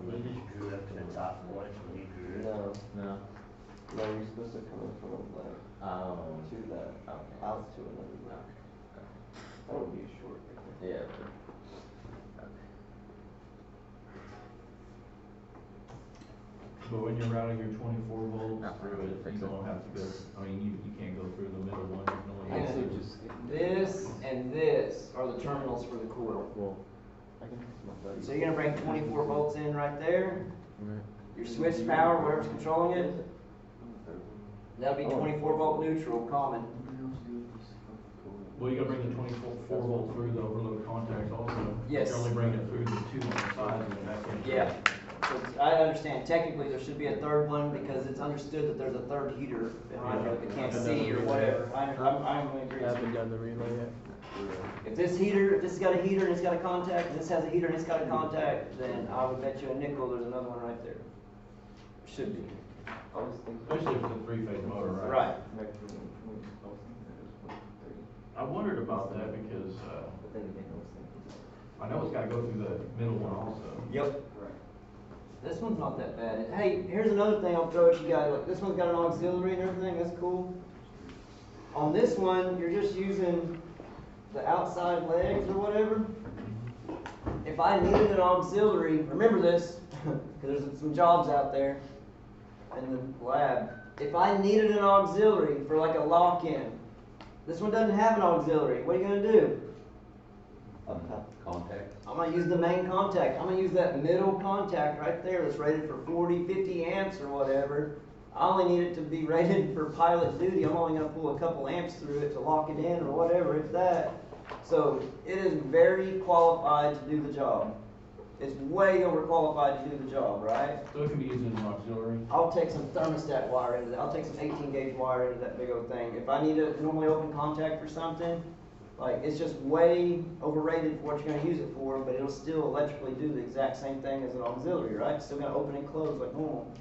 When did you drew up to the top one when you drew it? No, No. no, you're supposed to come in from the left to that, out to another left. That would be a short right there. Yeah. But when you're routing your 24 volts No, through it, fix you it. don't have to go, you can't go through the middle one, you can only Yeah. go Also through. just, This and this are the terminals for the coil. well, I can fix my buddy. So you're gonna bring 24 volts in right there. Right. Your switch power, whatever's controlling it, that'll be 24 volt neutral, common. Well, you gotta bring the 24 volt through the overload contacts also. Yes. You're only bringing it through the 2 on the sides, and that can't. Yeah. So I understand technically there should be a third one because it's understood that there's a third heater behind here that we can't see or whatever. I'm gonna agree. Haven't done the relay yet. If this has got a heater and it's got a contact, and this has a heater and it's got a contact, then I would bet you a nickel there's another one right there. Should be. I was thinking. Especially if it's a 3-phase motor, right? Right. Right from the, I was thinking that it was 130, I wondered about that because, but then again, I was thinking. I know it's gotta go through the middle one also. Yep. Right. This one's not that bad. Hey, here's another thing I'll throw at you guys. Look, this one's got an auxiliary and everything. That's cool. On this one, you're just using the outside legs or whatever. If I needed an auxiliary, remember this, because there's some jobs out there in the lab. If I needed an auxiliary for like a lock-in, this one doesn't have an auxiliary. What are you gonna do? Up top. Contact. I'm gonna use the main contact. I'm gonna use that middle contact right there that's rated for 40, 50 amps or whatever. I only need it to be rated for pilot duty. I'm only gonna pull a couple amps through it to lock it in or whatever, if that. So it is very qualified to do the job. It's way overqualified to do the job, right? So it can be used as an auxiliary. I'll take some thermostat wire into that. I'll take some 18 gauge wire into that big old thing. If I need a normally open contact for something, like it's just way overrated for what you're gonna use it for, but it'll still electrically do the exact same thing as an auxiliary, right? It's still gonna open and close like normal.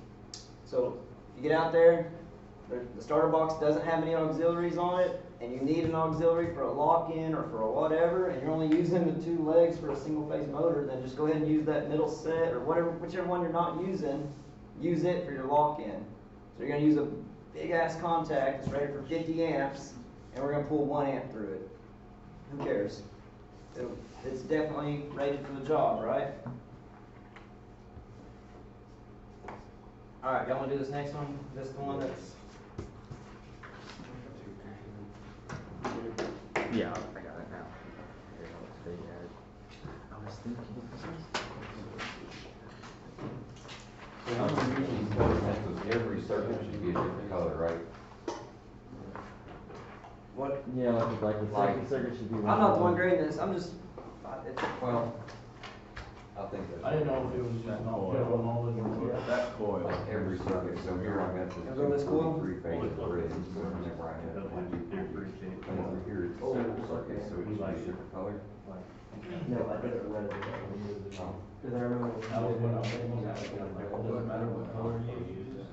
So if you get out there, the starter box doesn't have any auxiliaries on it, and you need an auxiliary for a lock-in or for a whatever, and you're only using the 2 legs for a single phase motor, then just go ahead and use that middle set or whatever, whichever one you're not using, use it for your lock-in. So you're gonna use a big ass contact that's rated for 50 amps, and we're gonna pull 1 amp through it. Who cares? It's definitely rated for the job, right? Alright, y'all wanna do this next one? This the one that's... Yeah, I got it now. Here, let's see, I was thinking. So how do you usually color pencils? Every circuit should be a different color, right? What? Yeah, like the second circuit should be. I'm not the one grading this, I'm just... Well, I think I didn't know if it was just not filled on all the. That coil. like every circuit, so here I got You go this the coil? three phase grid, so whenever I have one, two, three, come over here, it's a separate circuit, so it should be a different color. No, I didn't run it. Cause I remember. That was what I was thinking, like, it doesn't matter what color you use.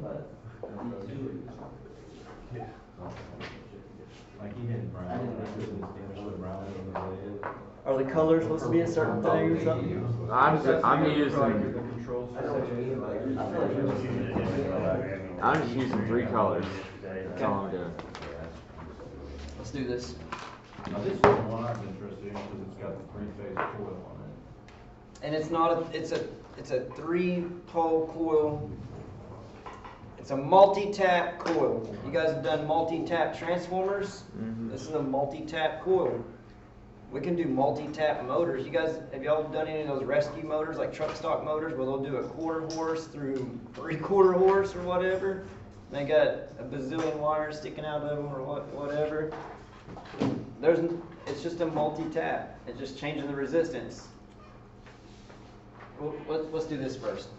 But. Like he had brown. I didn't know it was distinguished brown and the red. Are the colors supposed to be a certain thing or something? I'm using, Control I know what you mean, like, I feel like it was. I'm just using 3 colors. That's all I'm doing. Let's do this. Now this is the one I'm interested in because it's got the 3-phase coil on it. And it's not a, it's a 3-pole coil. It's a multi-tap coil. You guys have done multi-tap transformers. Mhm. This is a multi-tap coil. We can do multi-tap motors. You guys, have y'all done any of those rescue motors, like truck stock motors, where they'll do a 1/4 horse through 3/4 horse or whatever? They got a bazillion wires sticking out of them or whatever. It's just a multi-tap. It's just changing the resistance. Let's do this first.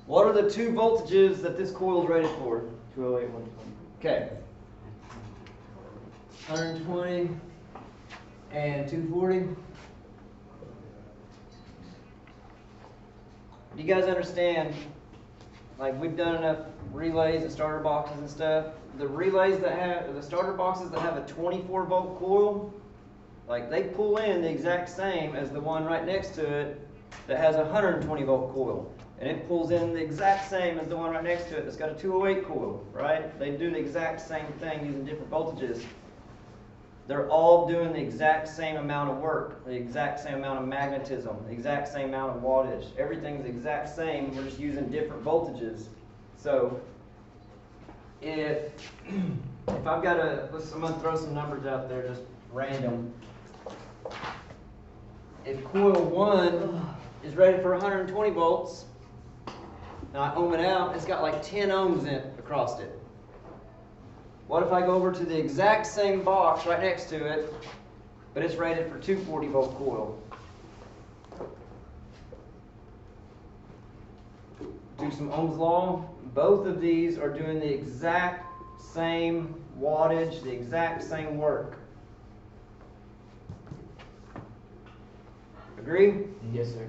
What are the 2 voltages that this coil is rated for? 208, 120. Okay. 120 and 240. Do you guys understand? Like, we've done enough relays and starter boxes and stuff. The relays that have, the starter boxes that have a 24-volt coil, like, they pull in the exact same as the one right next to it that has a 120-volt coil. And it pulls in the exact same as the one right next to it that's got a 208 coil, right? They do the exact same thing using different voltages. They're all doing the exact same amount of work, the exact same amount of magnetism, the exact same amount of wattage. Everything's the exact same, we're just using different voltages. So, if I've got I'm going to throw some numbers out there, just random. If coil 1 is rated for 120 volts, and I ohm it out, it's got like 10 ohms across it. What if I go over to the exact same box right next to it, but it's rated for 240 volt coil? Do some Ohm's law. Both of these are doing the exact same wattage, the exact same work. Agree? Yes, sir.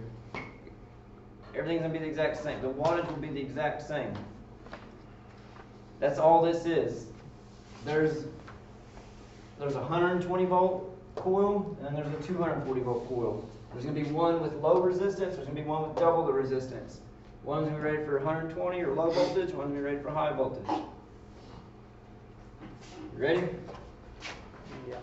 Everything's going to be the exact same. The wattage will be the exact same. That's all this is. There's a 120 volt coil, and then there's a 240 volt coil. There's going to be one with low resistance, there's going to be one with double the resistance. One's going to be rated for 120 or low voltage, one's going to be rated for high voltage. You ready? Yeah.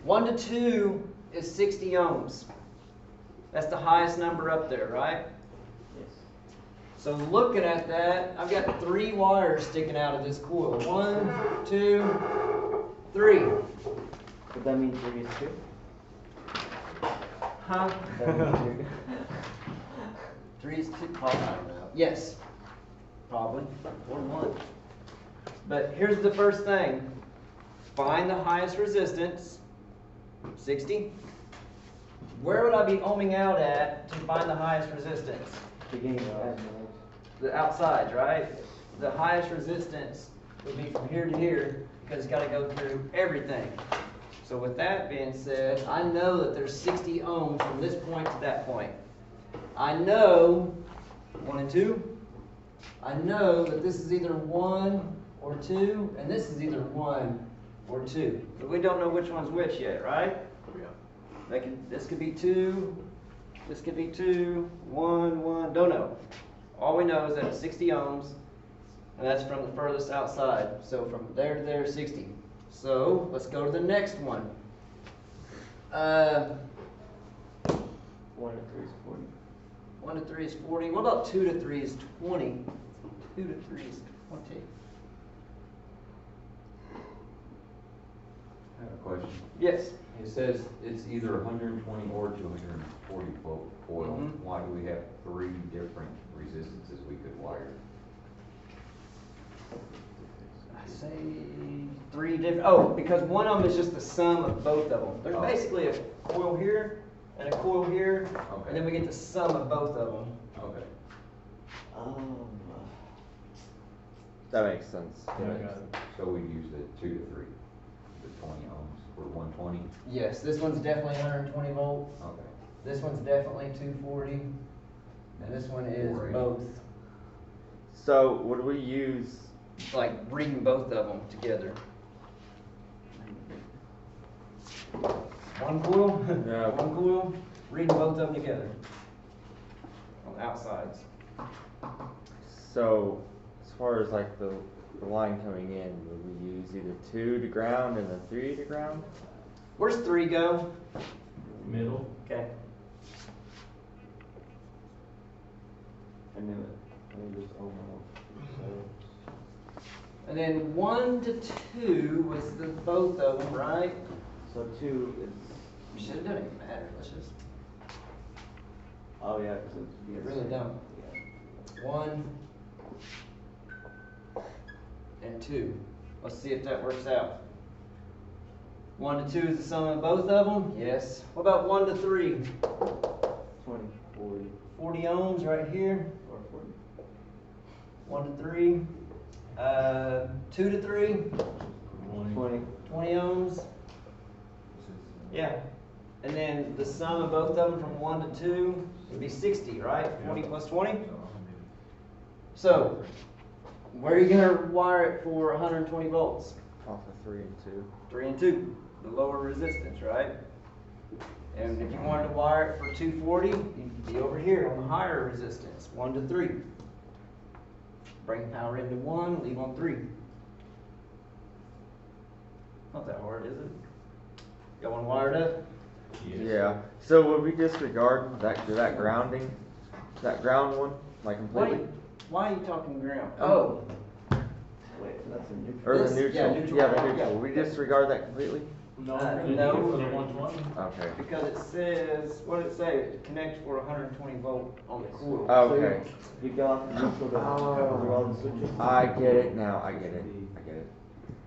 One to 2 is 60 ohms. That's the highest number up there, right? Yes. So looking at that, I've got 3 wires sticking out of this coil. 1, 2, 3. Would that mean 3 is 2? Huh? That means 2. 3 is 2. Yes. Probably. 4 and 1. But here's the first thing. Find the highest resistance. 60. Where would I be ohming out at to find the highest resistance? Beginning of The outsides, right? The highest resistance would be from here to here because it's got to go through everything. So with that being said, I know that there's 60 ohms from this point to that point. I know 1 and 2. I know that this is either 1 or 2, and this is either 1 or 2. But we don't know which one's which yet, right? Yeah. This could be 2, this could be 2, 1, 1, don't know. All we know is that it's 60 ohms, and that's from the furthest outside. So from there to there, 60. So let's go to the next one. 1 and 3 is 40. 1 to 3 is 40. What about 2 to 3 is 20? 2 to 3 is 20. I have a question. Yes. It says it's either 120 or 240 volt coil. Mhm. Why do we have three different resistances we could wire? I say three different, oh, because one of them is just the sum of both of them. There's Oh. basically a coil here and a coil here, Okay. and then we get the sum of both of them. Okay. That makes sense. Yeah, I got it. So we use the 2 to 3, the 20 ohms for 120? Yes, this one's definitely 120 volt, Okay. this one's definitely 240, and this one is 480. both. So would we use, Like reading both of them together. One coil, Yeah. one coil, reading both of them together. On the outsides. so as far as like the line coming in, would we use either 2 to ground and then 3 to ground? Where's 3 go? Middle. Okay. I knew it. I knew this almost. And then 1 to 2 was the both of them, right? So 2 is, Shit, it doesn't even matter, let's just, oh yeah, cause it's. it really don't. Yeah. 1 and 2. Let's see if that works out. 1 to 2 is the sum of both of them? Yes. What about 1 to 3? 20, 40, 40 ohms right here. or 40. 1 to 3. 2 to 3, 20. 20 ohms. Yeah. And then the sum of both of them from 1 to 2 would be 60, right? 40 plus 20. So, where are you going to wire it for 120 volts? Off of 3 and 2. 3 and 2, the lower resistance, right? And if you wanted to wire it for 240, you'd be over here on the higher resistance, 1 to 3. Bring power into 1, leave on 3. Not that hard, is it? Got one wired up? Yeah. So would we disregard that grounding, that ground one, like completely? Why are you talking ground? Oh, Wait, that's a neutral. Or This- the neutral? yeah, neutral. Yeah, the neutral. Yeah. Would we disregard that completely? No, Uh, we're gonna no. need it for the 120. Okay. because it says, what did it say? Connect for 120 volt on the coil. Okay. You go off the neutral to cover all the switches. I get it now. I get it. I get it.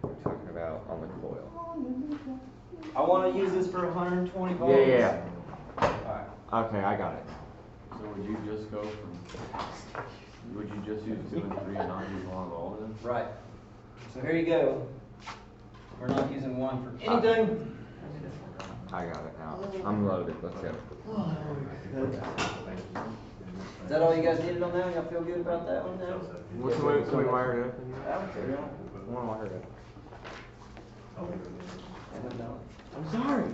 We're talking about on the coil. I want to use this for 120 volts. Yeah. Alright. Okay, I got it. So would you just go from, would you just use 2 and 3 and not use one of all of them? Right. So here you go. We're not using one for anything. I got it now. I'm loaded. Let's go. Is that all you guys needed on that? Y'all feel good about that one now? Can we wire it up? I don't care. I want to wire it up. I'm sorry.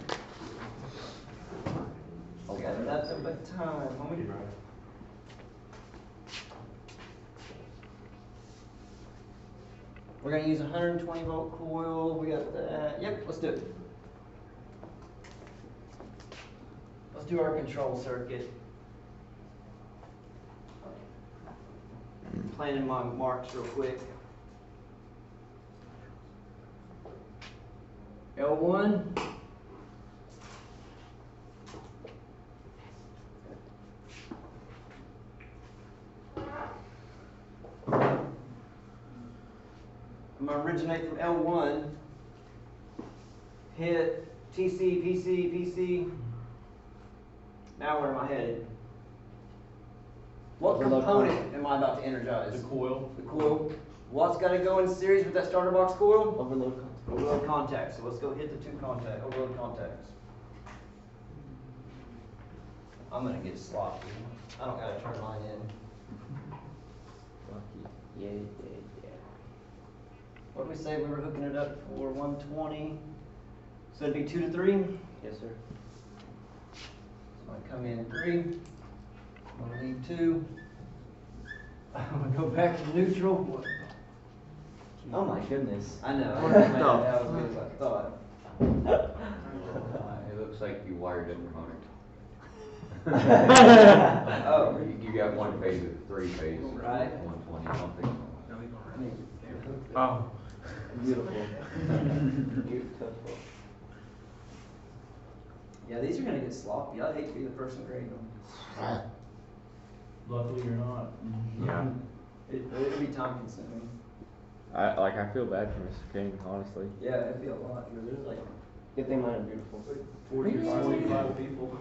We got nothing but time, homie. We're gonna use 120 volt coil. We got that. Yep, let's do it. Let's do our control circuit. Planning my marks real quick. L1. I'm gonna originate from L1, hit TC, PC, PC. Now where am I headed? What Overload component am I about to energize? The coil. The coil. What's gotta go in series with that starter box coil? Overload contact. Overload contacts. So let's go hit the 2 overload contacts. I'm gonna get sloppy. I don't gotta turn mine in. Lucky. Yeah, yeah, yeah. What did we say we were hooking it up for 120? So it'd be 2 to 3? Yes, sir. So I come in 3. I'm gonna leave 2. I'm gonna go back to neutral. Oh my goodness. I know. What I the- made it out as good as I thought. It looks like you wired up your motor. Oh. You got one phase of 3 phase. Right. 120, I don't think. Oh. Beautiful. Beautiful. Yeah, these are gonna get sloppy. I'd hate to be the person grading them. Luckily you're not. Yeah. It'd be time consuming. I feel bad for Mr. King, honestly. Yeah, it'd be a lot. There's like, good thing mine are beautiful. 45 people.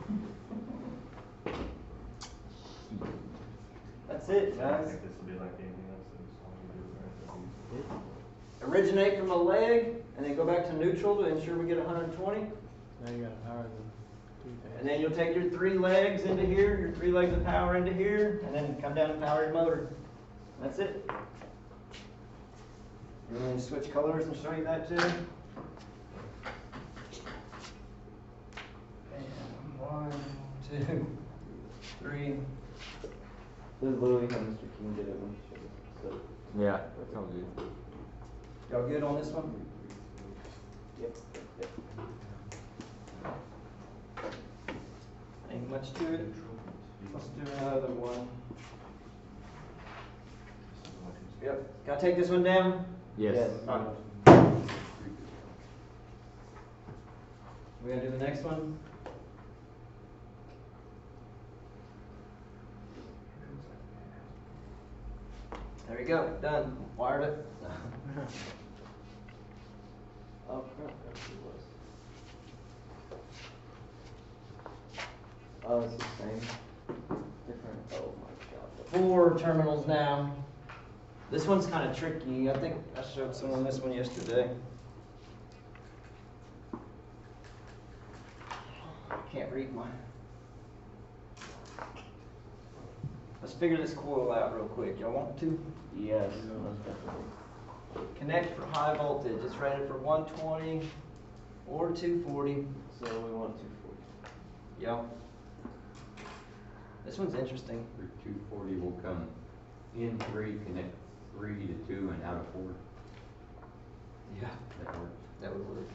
That's it, I guys. think this will be like anything else that we do. Originate from a leg, and then go back to neutral to ensure we get 120. Now you gotta power the two And tanks. then you'll take your 3 legs into here, your 3 legs of power into here, and then come down and power your motor. That's it. You want me to switch colors and show you that too? And 1, 2, 3. This is literally how Mr. King did it when he showed us. So, Yeah, that sounds good. Y'all good on this one? yep, yep. Ain't much to it. Let's do another one. Yep. Can I take this one down? Yes. Alright. We gonna do the next one? There we go, done. Wired it. Oh, crap, that's what it was. Oh, it's the same. Different, oh my god. 4 terminals now. This one's kind of tricky. I think I showed someone this one yesterday. Can't read mine. Let's figure this coil out real quick. Y'all want to? Yes, most definitely. Connect for high voltage. It's rated for 120 or 240. So we want 240. Yep. This one's interesting. For 240 will come in 3, connect 3 to 2 and out of 4. Yeah. That works. That would work.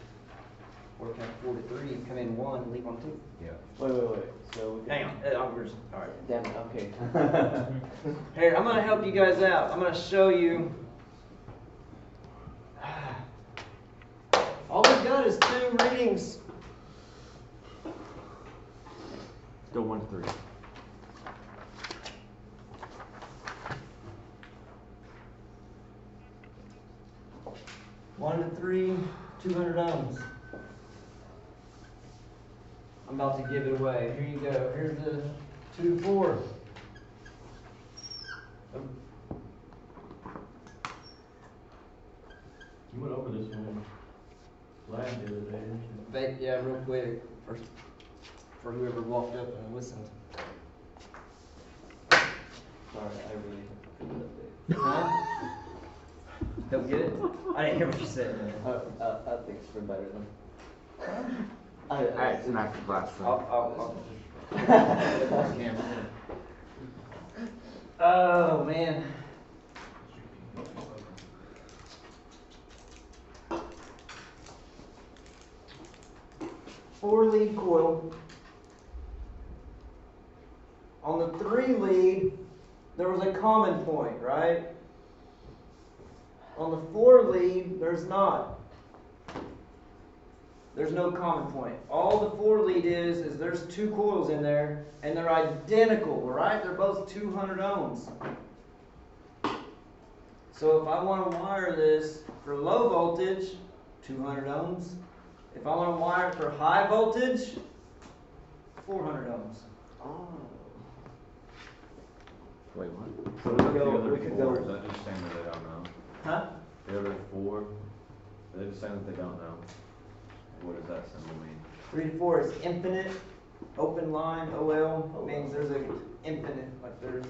Or connect 4 to 3, come in 1, leave on 2. Yeah. Wait. So we can. Hang on. Alright. Damn it, okay. Here, I'm gonna help you guys out. I'm gonna show you. All we've got is 2 readings. Go 1 to 3. One to 3, 200 ohms. I'm about to give it away. Here you go. Here's the 2 to 4. Oh, You went over this one in lab the other day, didn't you? yeah, real quick for whoever walked up and listened. Sorry, I really have to Huh? Don't get it? I didn't hear what you said. I think it's for better than. Alright, smack the glass. I'll Oh, man. Four lead coil. On the 3 lead, there was a common point, right? On the 4 lead, there's not. There's no common point. All the 4 lead is there's 2 coils in there, and they're identical, right? They're both 200 ohms. So if I want to wire this for low voltage, 200 ohms. If I want to wire it for high voltage, 400 ohms. Oh. Wait, what? So We the could other go- 4, is that just saying that they don't know? Huh? The other 4, are they just saying that they don't know? What does that symbol mean? 3 to 4 is infinite. Open line, OL, means there's a infinite, like there's,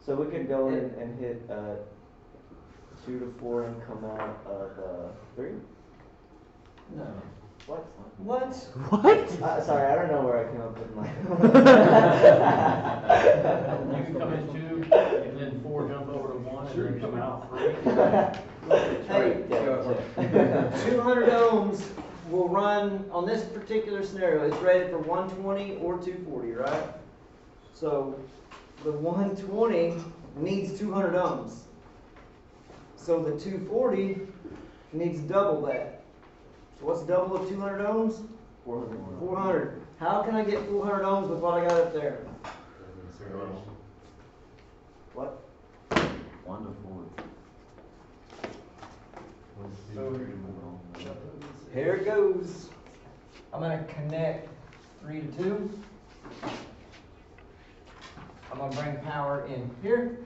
So we could go in and hit 2 to 4 and come out of 3? no. What? What? What? Sorry, I don't know where I came up with my. You can come in 2, and then 4 jump over to 1, and then come out 3. Hey, Yeah. 200 ohms will run on this particular scenario. It's rated for 120 or 240, right? So the 120 needs 200 ohms. So the 240 needs double that. So what's double of 200 ohms? 400. How can I get 400 ohms with what I got up there? What? 1 to 4. Here it goes. I'm gonna connect 3 to 2. I'm gonna bring power in here.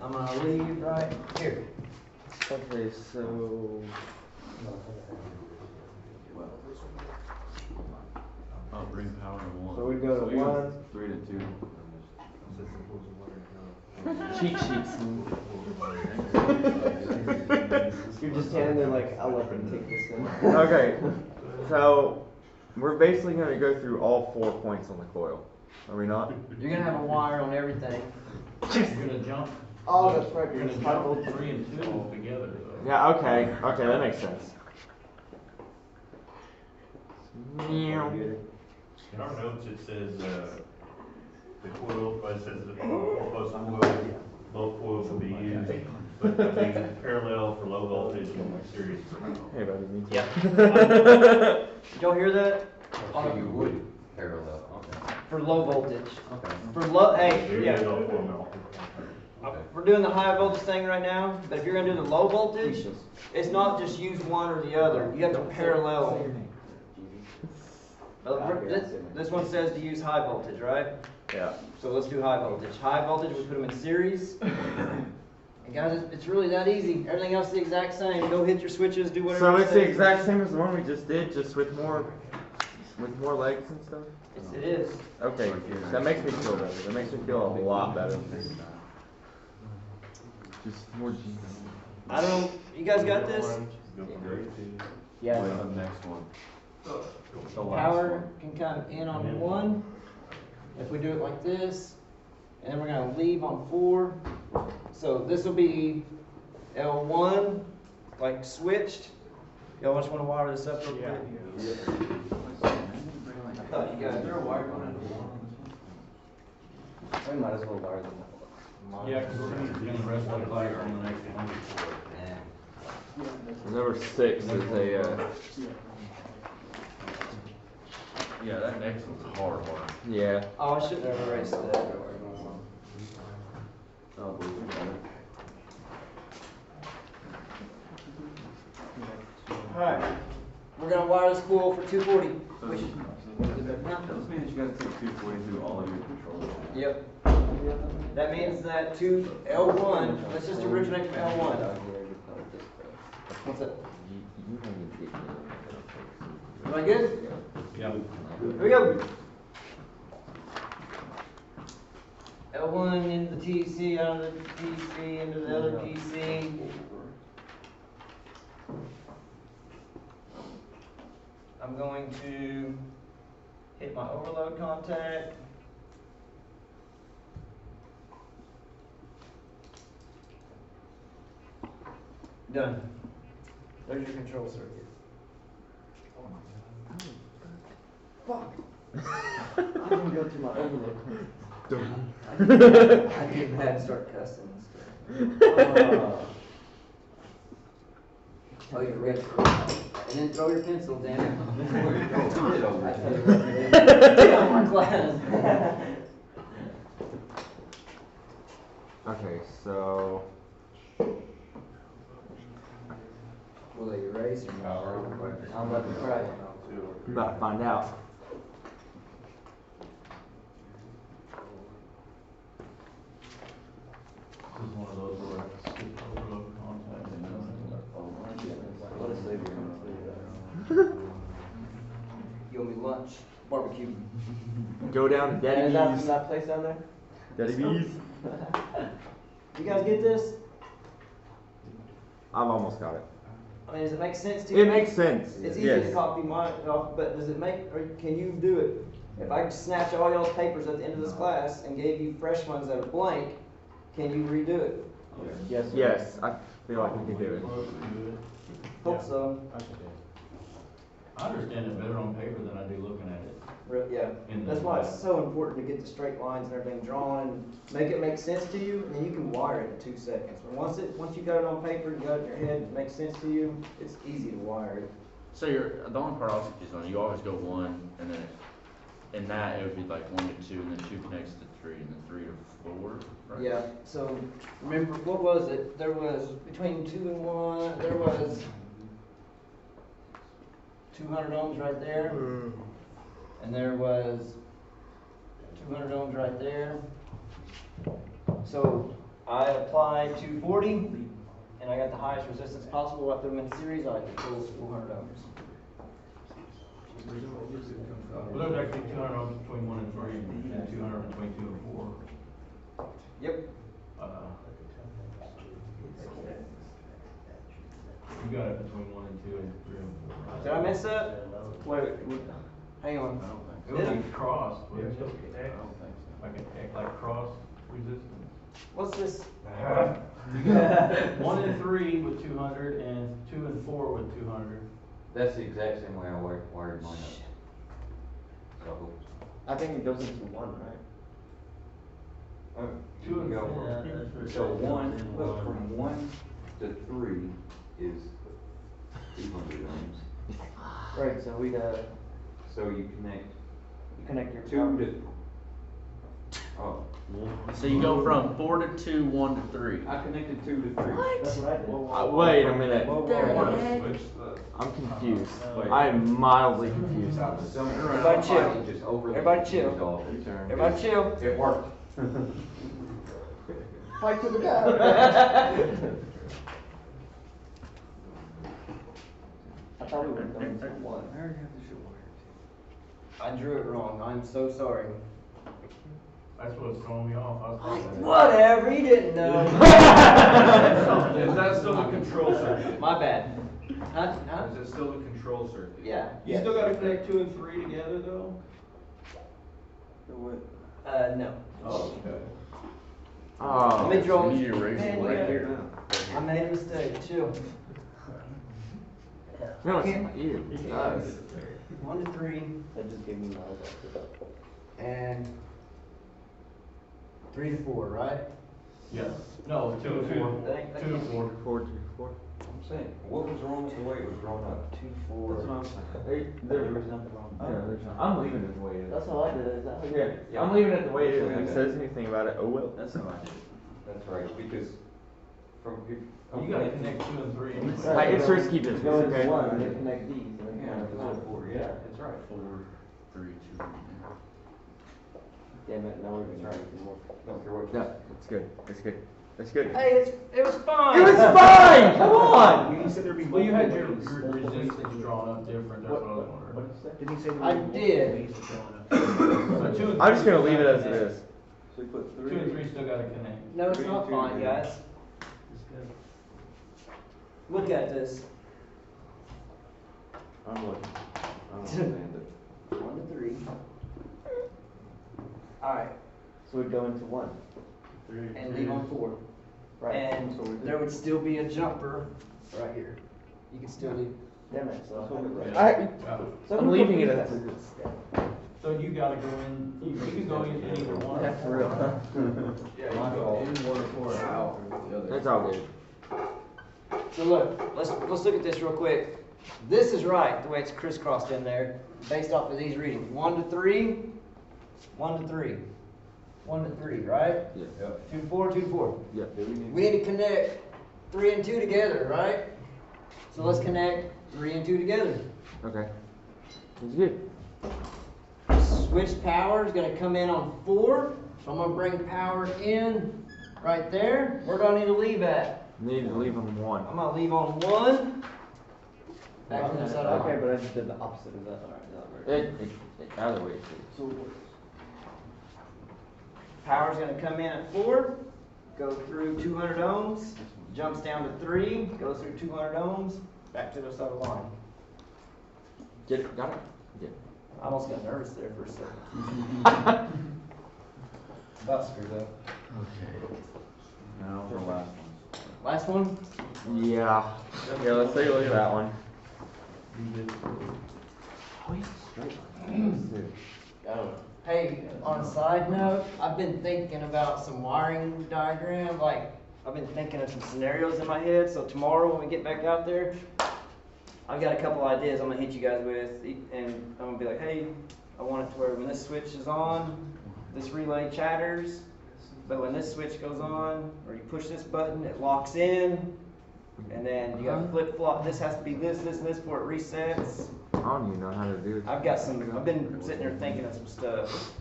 I'm gonna leave right here. Okay, so Oh, bring power to 1. So we go to you go 1. 3 to 2. cheat sheets. You're just standing there like, I'll let them take this one. Okay, so we're basically going to go through all 4 points on the coil. Are we not? You're gonna have a wire on everything. You're gonna jump, Oh, that's right. you're It's gonna high jump voltage. 3 and 2 together, though. Yeah, okay, that makes sense. In our notes, it says, the coil, it says the 4+ coil, both coils will be used, but they'll be parallel for low voltage and series for high voltage. Hey, buddy, me too. Yep. Did y'all hear that? So you would parallel, okay. For low voltage. Okay. For low, hey, So you're yeah. gonna go 4 mil. We're doing the high voltage thing right now, but if you're gonna do the low voltage, it's not just use one or the other. You have to parallel them. This one says to use high voltage, right? Yeah. So let's do high voltage. High voltage, we put them in series. And guys, it's really that easy. Everything else is the exact same. Go hit your switches, do whatever. So it it's the says. exact same as the one we just did, just with more legs and stuff? It is. Okay, that makes me feel better. That makes me feel a lot better. Just more Jesus. I don't, you guys got this? Yeah. The next one. The last Power one. can come in on 1. If we do it like this, and then we're gonna leave on 4. So this will be L1, like switched. Y'all just wanna wire this up real quick? I thought you guys. We might as well wire them. Yeah, because we're gonna rest like light on the next one. Number 6 is a, Yeah, that next one's hard. yeah. Oh, I shouldn't have erased that. Oh, boy, you got it. Alright, we're gonna wire this coil for 240. So Which- That means you gotta take 240 through all of your controllers. Yep. That means that to L1, let's just originate from L1. What's that? Am I good? Yeah. Here we go. L1 into the TC, out of the TC, into the other TC. I'm going to hit my overload contact. Done. There's your control circuit. Fuck. I didn't go through my overload. I didn't have to start cussing and stuff. Oh, you're ready. And then throw your pencil down. Take out my class. Okay, so Will they erase your Power. I'm about to cry. I'm about to find out. This is one of those where I skip overload contact and What a savior. You owe me lunch. Barbecue. Go down to Daddy And that's B's. that place down there? Daddy B's. You guys get this? I've almost got it. I mean, does it make sense to you? It makes sense. It's easy yes. to copy mine off, but does it make, or can you do it? If I snatch all y'all's papers at the end of this class and gave you fresh ones that are blank, can you redo it? Yes. Sir. Yes, I feel like we can do it. Hope so. I understand it better on paper than I do looking at it. Yeah, In that's the why lab. it's so important to get the straight lines and everything drawn and make it make sense to you, and then you can wire it in 2 seconds. But once you got it on paper, you got it in your head, it makes sense to you, it's easy to wire it. So the only part I was confused on, you always go one, and then in that, it would be like 1 to 2, and then 2 connects to 3, and then 3 to 4, right? Yeah, so remember, what was it? There was between 2 and 1, there was 200 ohms right there. And there was 200 ohms right there. So I applied 240, and I got the highest resistance possible. I put them in series, I could pull 400 ohms. Well, there's actually 200 ohms between 1 and 3, and 200 between 2 and 4. Yep. You got it between 1 and 2 and 3 and 4. Did I mess up? Wait, hang on. It would be cross, wouldn't it? I don't think so. Like cross resistance. What's this? You got 1 and 3 with 200, and 2 and 4 with 200. That's the exact same way I wired mine up. So, I think it goes into one, right? Two and go four. So one, look, from 1 to 3 is 200 ohms. Right, so we got, So you connect you connect your 2 to, oh, So you go from 4 to 2, 1 to 3. I connected 2 to 3. that's what I did. Wait a minute. Switch the. I'm confused. Wait. I am mildly confused. Everybody chill. Just overly Everybody chill. confused all of it. Everybody chill. It worked. Fight to the death. I thought we were going to one. I drew it wrong. I'm so sorry. That's what's throwing me off. I was like, Whatever, you didn't know. Is that still the control circuit? My bad. Huh? Is it still the control circuit? Yeah. You still gotta connect 2 and 3 together though? No. Oh, okay. Oh. Let me draw. You need to erase it Man, right yeah. here. I made a mistake. Chill. No, it's not you. It's us. 1 to 3, That just gave me miles and 3 to 4, right? Yes. No, 2 and 4. That- 2 and 4. 4 to 4. I'm saying, what was wrong with the way it was drawn up? 2, 4. There was nothing wrong. Yeah, there's not. I'm leaving it the way it is. That's how I did it. Is that how you did it? Yeah, I'm leaving it the way it is. If he says anything about it, oh well. That's how I did it. That's right, because from. You gotta connect 2 and 3. Hey, it's risky business, Go into okay? one, and then connect these, and then Yeah, connect it's one. on 4, yeah, that's right. 4, 3, 2. Damn it, now we're gonna Right. do more. Don't care what. No, it's good. It's good. It's good. Hey, it was fine. It was fine! Come on! You said there'd be. Well, you had your resistance drawn up different, that's what I was wondering. Didn't he say? I did. So 2 and I'm just 3 gonna leave it still as it gotta is. So we put 2 and 3 still gotta connect. No, it's 3 not and 2, fine, dude. guys. Look at this. I'm looking. I don't understand it. 1 to 3. Alright, So we'd go into one. and leave on 4. Right. And So we did. there would still be a jumper right here. You could still leave. Damn it, so I have it right. Yeah. So I'm who leaving it completes as that? it is. So you gotta go in, you can go in either one. Yeah, for real, huh? Yeah, you go in one or out or the other. That's all good. So look, let's look at this real quick. This is right, the way it's crisscrossed in there, based off of these readings. 1 to 3, 1 to 3, 1 to 3, right? Yeah. 2 to 4, 2 to 4. Yeah. We need to connect 3 and 2 together, right? So let's connect 3 and 2 together. Okay. It's good. Switch power is gonna come in on 4, so I'm gonna bring power in right there. Where do I need to leave at? Need to leave on 1. I'm gonna leave on 1. Back to the side of Okay, but I just did the opposite of that. Alright, that works. Either way, it's So it works. Power's gonna come in at 4, go through 200 ohms, jumps down to 3, goes through 200 ohms, back to the side of the line. Get it? Got it? Yeah. I almost got nervous there for a second. About screwed up. Okay. Now for the last one. Last one? Yeah. Yeah, let's take a look at that one. Oh. Hey, on a side note, I've been thinking about some wiring diagram, like, I've been thinking of some scenarios in my head, so tomorrow when we get back out there, I've got a couple ideas I'm gonna hit you guys with, and I'm gonna be like, hey, I want it to where when this switch is on, this relay chatters, but when this switch goes on, or you push this button, it locks in, and then you got flip flop. This has to be this, and this before it resets. I don't even know how to do it. I've been sitting there thinking of some stuff.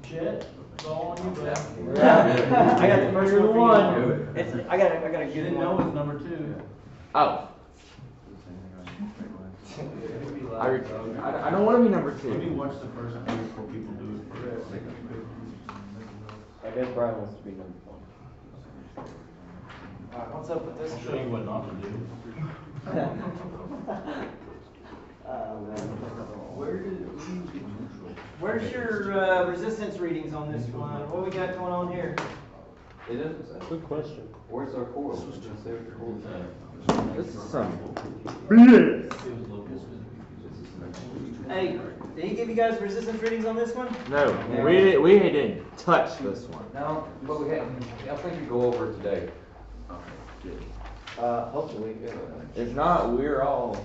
Chet, it's all on you, bud. Yeah. I got the first one. Do it. I got a You good didn't know one. it's number 2. Oh. I don't want to be number Maybe 2. watch the first 3 or 4 people do it first. I guess Brian wants to be number 1. Alright, what's up with this? I'll show you what not to do. Where's your resistance readings on this one? What we got going on here? It doesn't say. Good question. Where's our coil? It doesn't say what your coil is. This is some. Hey, did he give you guys resistance readings on this one? No, we didn't touch this one. No, but we had, I think we go over it today. Hopefully, If not, we're all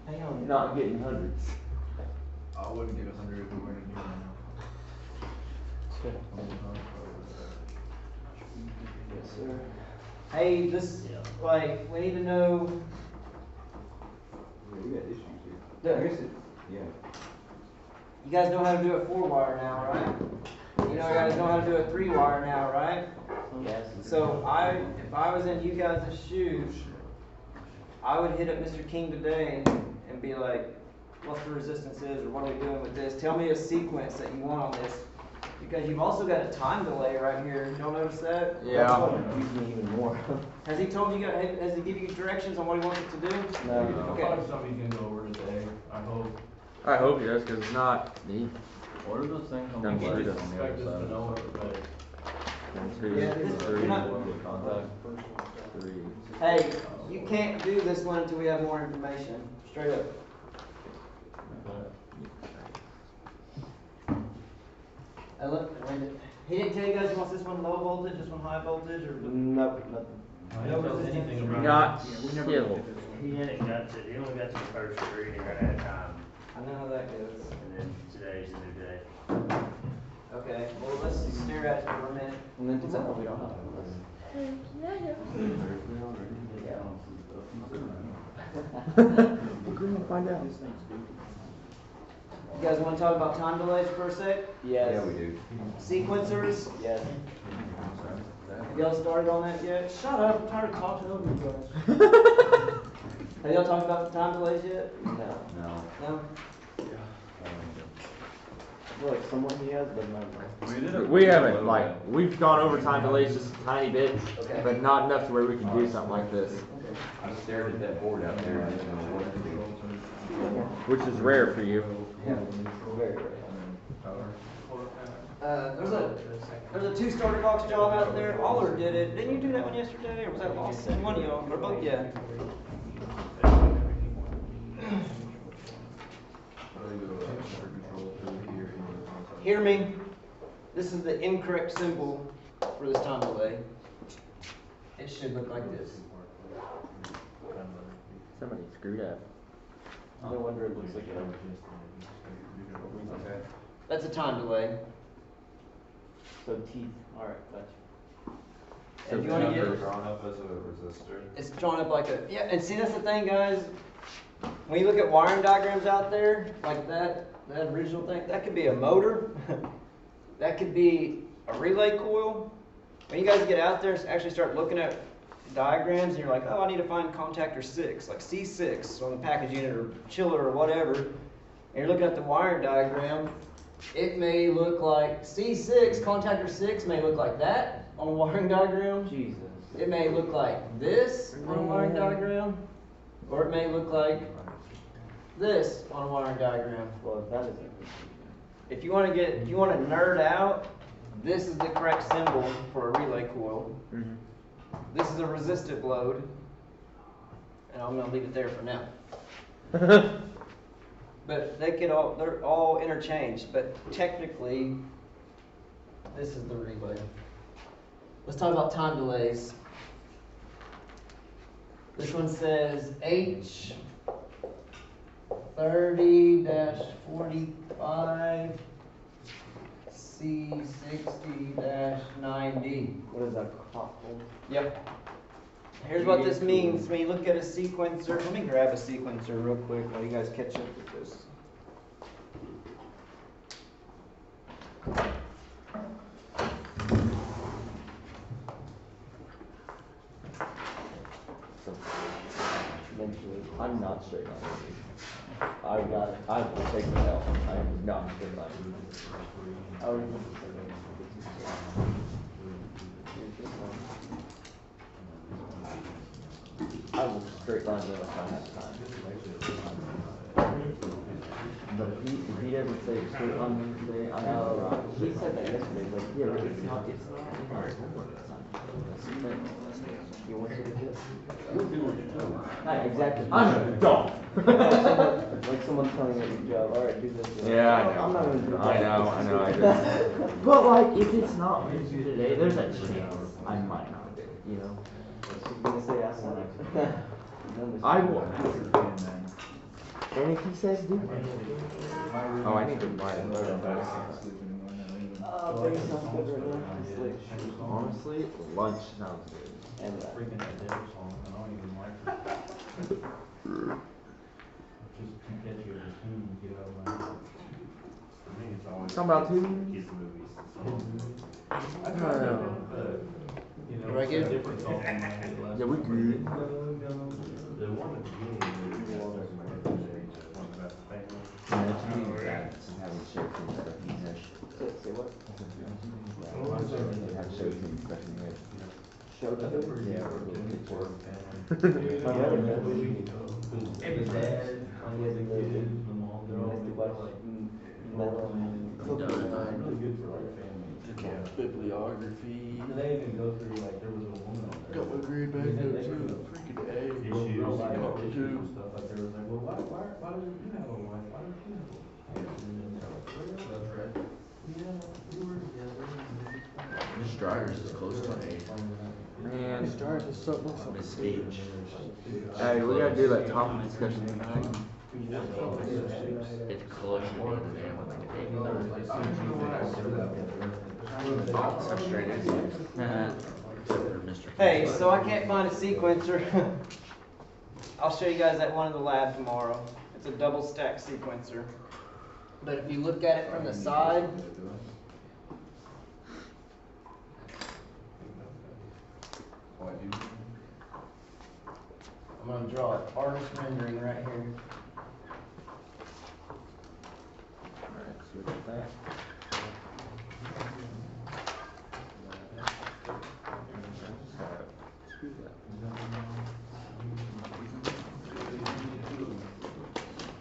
Hang on. not getting hundreds. I wouldn't get 100 if we weren't in here yes, sir. Hey, this, like, we need to know. We got issues here. the- Yeah. You guys know how to do a 4-wire now, right? You guys know how to do a 3-wire now, right? Yes. So if I was in you guys' shoes, I would hit up Mr. King today and be like, what the resistance is, or what are we doing with this? Tell me a sequence that you want on this. Because you've also got a time delay right here. You don't notice that? That's what confused me even more. Has he told you, has he given you directions on what he wants it to do? No. Okay. Probably something he's gonna go over today, I hope. I hope he does, because if not, he. What are those things on the Done right screwed on up. the Expect other us side to of know the it, but 1, 2, Yeah, this- 3, you're not- contact? 3. Hey, you can't do this one until we have more information. Straight up. He didn't tell you guys he wants this one low voltage, this one high voltage, or? Nope, nothing. I didn't tell us anything about Not Yeah, we never skill. looked at this one. He only got to the first reading right at a time, I know how that goes. and then today's a new day. Okay, well, let's stare at it for a minute. And then tomorrow we don't have We're going to find out. You guys wanna talk about time delays for a sec? Yes. Yeah, we do. Sequencers? Yes. Have y'all started on that yet? Shut up, I'm tired of talking over you guys. Have y'all talked about the time delays yet? No. No. No? I feel like someone he has, but not. We haven't, like, we've gone over time delays just a tiny bit, Okay. but not enough to where we can do something like this, I stared at that board out there and didn't know what to do. which is rare for you. Yeah. Very rare. There's a 2 starter box job out there. Aller did it. Didn't you do that one yesterday, or was that Lawson? One of y'all, or both? Yeah. Hear me. This is the incorrect symbol for this time delay. It should look like this. Somebody screwed up. No wonder it looks like it. That's a time delay. So teeth, alright, gotcha. And if you wanna get, Drawn up as a resistor. it's drawn up like a, yeah, and see, that's the thing, guys. When you look at wiring diagrams out there, like that original thing, that could be a motor. That could be a relay coil. When you guys get out there and actually start looking at diagrams, and you're like, oh, I need to find contactor 6, like C6 on the package unit or chiller or whatever, and you're looking at the wiring diagram, it may look like C6, contactor 6 may look like that on a wiring diagram. Jesus. It may look like this on a wiring diagram, or it may look like this on a wiring diagram. Well, that isn't. If you want to nerd out, this is the correct symbol for a relay coil. Mhm. This is a resistive load, and I'm going to leave it there for now. But they're all interchanged, but technically, this is the relay. Let's talk about time delays. This one says H 30-45 C 60-9D. What is that, hot cold? Yep. Here's what this means when you look at a sequencer. Let me grab a sequencer real quick while you guys catch up with this. Eventually, I'm not straight line. I will take the L. I am not straight line. I would I will straight line them if I have time. But if he ever say straight line Wednesday, I know, he said that yesterday, like, yeah, but it's not in our homework assignment. You want to do it? Exactly. I'm an adult. Like someone telling you at your job, alright, do this. Yeah, I know. I'm not gonna do that. I know, I just. But like, if it's not Wednesday today, there's a chance I might not do it, you know? She's gonna say ask him next. I will. And if he says do it. Oh, I need to buy it. Things sound good right now. Just like, Honestly, lunch sounds good. and Freaking that Dale song, I don't even like it. Just too catchy of a tune to get out of my head. I think it's always. Talking about kids' tunes? Kids' movies. I tried to, you know, Right here? different song in my head last Yeah, we night. good. The one at the beginning of the movie, one of my head, one about the family. Yeah, that's me and Dad having shared some stuff in his head. say what? Have shared some stuff in his head. Show to it? Yeah, or a little picture. My brother does. The dad, I was the kids, the mom, they're all Like to watch like, metal and cooking really and good for like family. Bibliography. And they even go through, like, there was a woman on there. Got my grade back They- up they too. were- Freaking A. Issues, Real life yeah. issues and stuff, like there was like, well, why doesn't you have a wife, why don't you have a wife? And they're like, "Well, that's right. Yeah, we were together. Miss Dryers is close to A. Man, Stars is something else. Miss H. hey, we gotta do that topic discussion tonight. It's close to being an A with like an So straight is. A. Except for Mr. Hey, so I can't find a sequencer. I'll show you guys that one in the lab tomorrow. It's a double stack sequencer. But if you look at it from the side, I'm gonna draw an artist rendering right here. Alright, so we got that.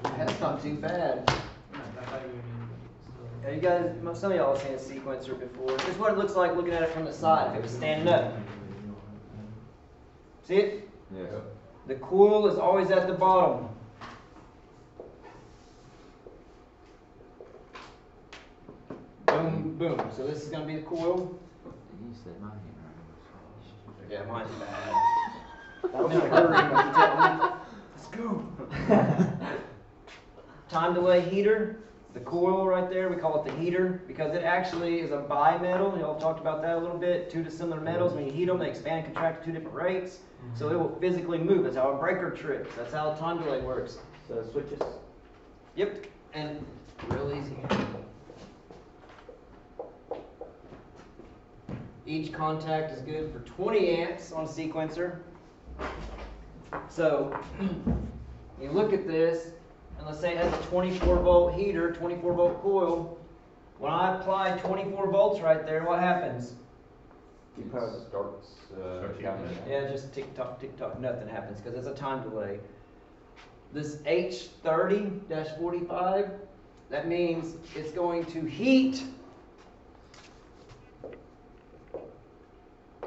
That's not too bad. Yeah, you guys, some of y'all have seen a sequencer before. This is what it looks like looking at it from the side if it was standing up. See it? Yes. The coil is always at the bottom. Boom, boom. So this is going to be the coil. You said my handwriting was Yeah, mine's bad. I'm in a hurry. You tell me. Let's go. Time delay heater. The coil right there, we call it the heater because it actually is a bimetal. Y'all talked about that a little bit. Two dissimilar metals. When you heat them, they expand and contract at two different rates. So it will physically move. That's how a breaker trips. That's how a time delay works. so switches. Yep. And real easy. Each contact is good for 20 amps on a sequencer. So you look at this, and let's say it has a 24 volt heater, 24 volt coil. When I apply 24 volts right there, what happens? You power starts, counting. Yeah, just tick tock, nothing happens because it's a time delay. This H30-45, that means it's going to heat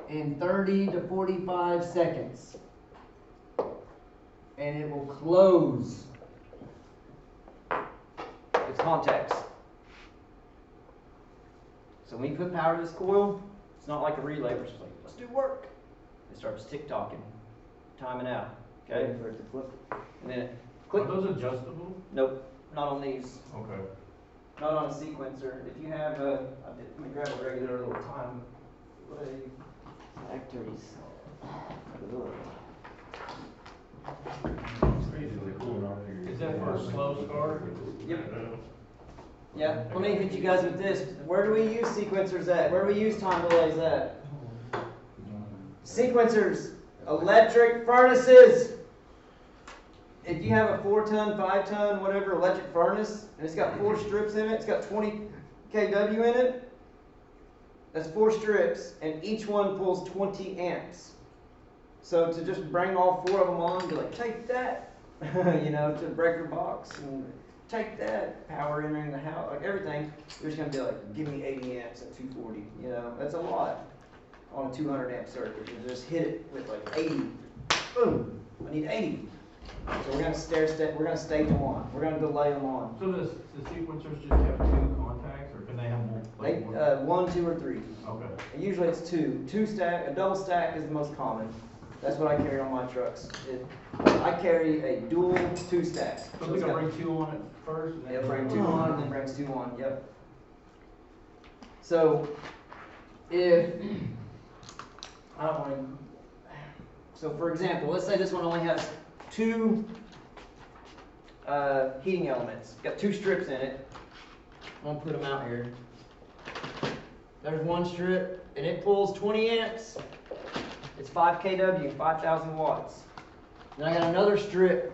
in 30 to 45 seconds. And it will close its contacts. So when you put power to this coil, it's not like a relay where it's just like, let's do work. It starts tick-tocking. timing out, okay? Waiting for it to flip. And then it Are click, those adjustable? nope, not on these, Okay. not on a sequencer. If you have a, let me grab a regular little time. Factories. It's crazy, they're cooling off here. Is that for a slow start? Yep. Yeah, let me hit you guys with this. Where do we use sequencers at? Where do we use time delays at? Sequencers, electric furnaces. If you have a 4-ton, 5-ton, whatever electric furnace, and it's got 4 strips in it, it's got 20 kW in it, that's 4 strips, and each one pulls 20 amps. So to just bring all 4 of them on and be like, take that, you know, to the breaker box, and take that, power entering the house, like everything, you're just going to be like, give me 80 amps at 240, you know, that's a lot on a 200 amp circuit. You just hit it with like 80, boom, I need 80. So we're going to we're going to stage them on, we're going to delay them on. So does the sequencers just have 2 contacts, or can they have more? They, Like 1, 2, or 3. Okay. Usually it's 2. 2 stack, a double stack is the most common. That's what I carry on my trucks. I carry a dual 2 stack. So we can bring 2 on it first? And then It'll bring 2 on, and then brings 2 on, yep. So, if, I don't want to, so for example, let's say this one only has 2 heating elements. It's got 2 strips in it. I'm going to put them out here. There's 1 strip, and it pulls 20 amps. It's 5 kW, 5,000 watts. Then I got another strip,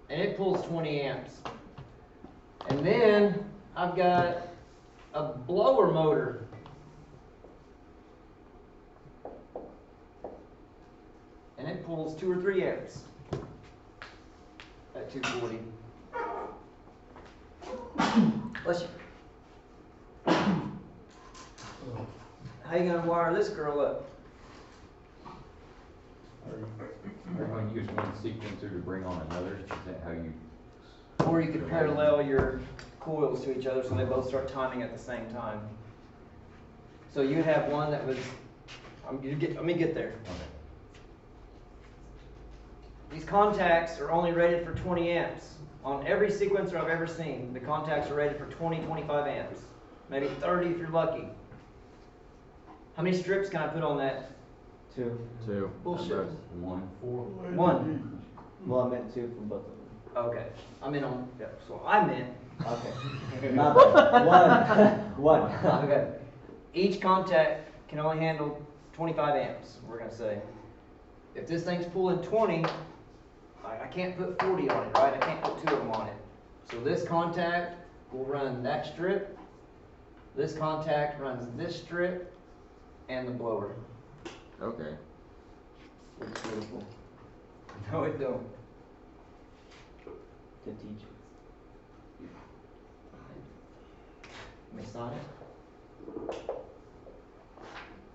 and it pulls 20 amps. And then I've got a blower motor. And it pulls 2 or 3 amps at 240. Bless you. How you gonna wire this girl up? Are you going to use one sequencer to bring on another? Is that how you? Or you could parallel your coils to each other so they both start timing at the same time. So you have one that was, let me get there. Okay. These contacts are only rated for 20 amps. On every sequencer I've ever seen, the contacts are rated for 20, 25 amps. Maybe 30 if you're lucky. How many strips can I put on that? 2. 2. Bullshit. 1. 1. Well, I meant 2 for both of them. Okay. I'm in on, yeah, so I meant. Okay. My bad. 1. Okay. Each contact can only handle 25 amps, we're going to say. If this thing's pulling 20, I can't put 40 on it, right? I can't put 2 of them on it. So this contact will run that strip. This contact runs this strip and the blower. Okay. It's beautiful No, it don't. to teach. Let me sign it.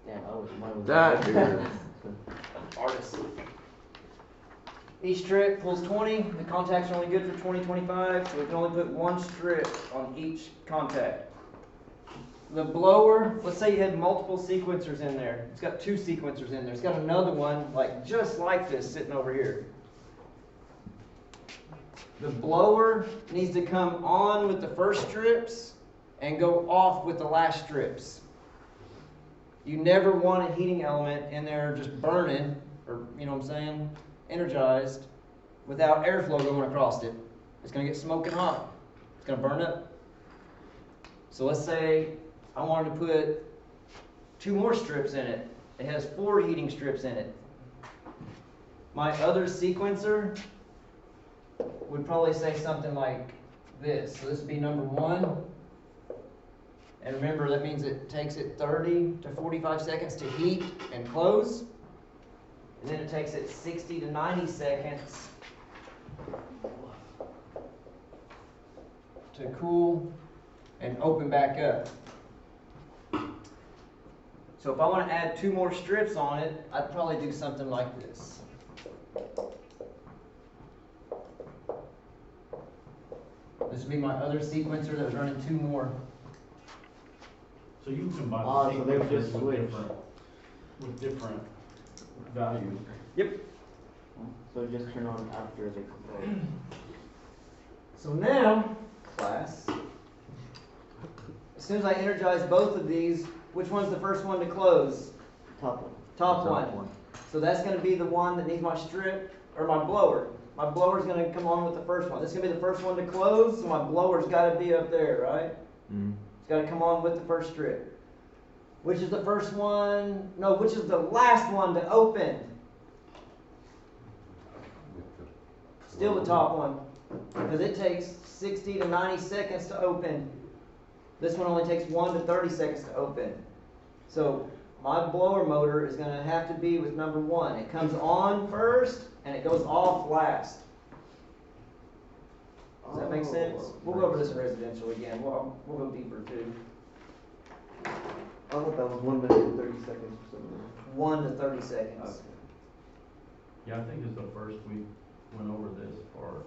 Damn, I wish mine was That dude. Artist. Each strip pulls 20. The contacts are only good for 20, 25, so we can only put 1 strip on each contact. The blower, let's say you had multiple sequencers in there. It's got 2 sequencers in there. It's got another one like just like this sitting over here. The blower needs to come on with the first strips and go off with the last strips. You never want a heating element in there just burning, or you know what I'm saying, energized, without airflow going across it. It's going to get smoking hot. It's going to burn up. So let's say I wanted to put 2 more strips in it. It has 4 heating strips in it. My other sequencer would probably say something like this. So this would be number 1. And remember, that means it takes it 30 to 45 seconds to heat and close. And then it takes it 60 to 90 seconds to cool and open back up. So if I want to add 2 more strips on it, I'd probably do something like this. This would be my other sequencer that was running 2 more. So you combine So they would sequencers just switch. with different values. Yep. So just turn on after they close. So now, class, as soon as I energize both of these, which one's the first one to close? Top one. Top one. So that's gonna be the one that needs my strip, or my blower. My blower's gonna come on with the first one. This is gonna be the first one to close, so my blower's gotta be up there, right? Mm-hmm. It's gotta come on with the first strip. Which is the first one, no, which is the last one to open? Still the top one, because it takes 60 to 90 seconds to open. This one only takes 1 to 30 seconds to open. So my blower motor is gonna have to be with number 1. It comes on first, and it goes off last. Does that make sense? We'll go over this in residential again. We'll go deeper too. I thought that was 1 minute and 30 seconds or something. 1 to 30 seconds. Okay. Yeah, I think it's the first we went over this part.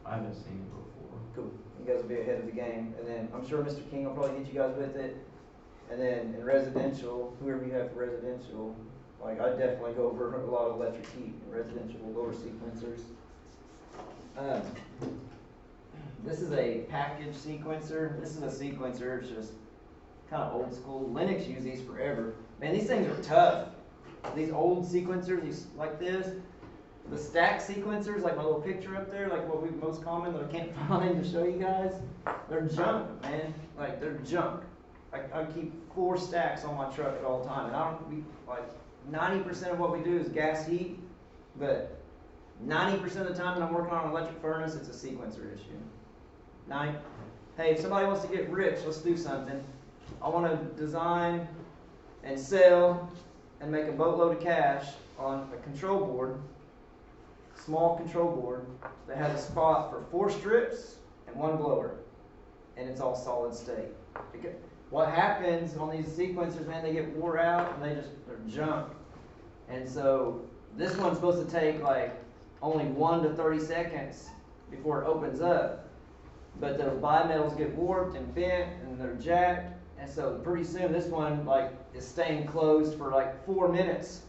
I haven't seen it before. Cool. You guys will be ahead of the game. And then I'm sure Mr. King will probably get you guys with it. And then in residential, whoever you have for residential, like I definitely go over a lot of electric heat in residential. We'll go over sequencers. This is a package sequencer. This is a sequencer. It's just kind of old school. Linux used these forever. Man, these things are tough. These old sequencers, these like this, the stack sequencers, like my little picture up there, like what we most common that I can't find to show you guys, they're junk, man. Like they're junk. I keep 4 stacks on my truck at all time, and I don't be like 90% of what we do is gas heat, but 90% of the time that I'm working on an electric furnace, it's a sequencer issue. Hey, if somebody wants to get rich, let's do something. I want to design and sell and make a boatload of cash on a control board, small control board, that has a spot for 4 strips and 1 blower, and it's all solid state. Because what happens on these sequencers, man, they get wore out and they're junk. And so this one's supposed to take like only 1 to 30 seconds before it opens up. But the bimetals get warped and bent and they're jacked. And so pretty soon this one like is staying closed for like 4 minutes.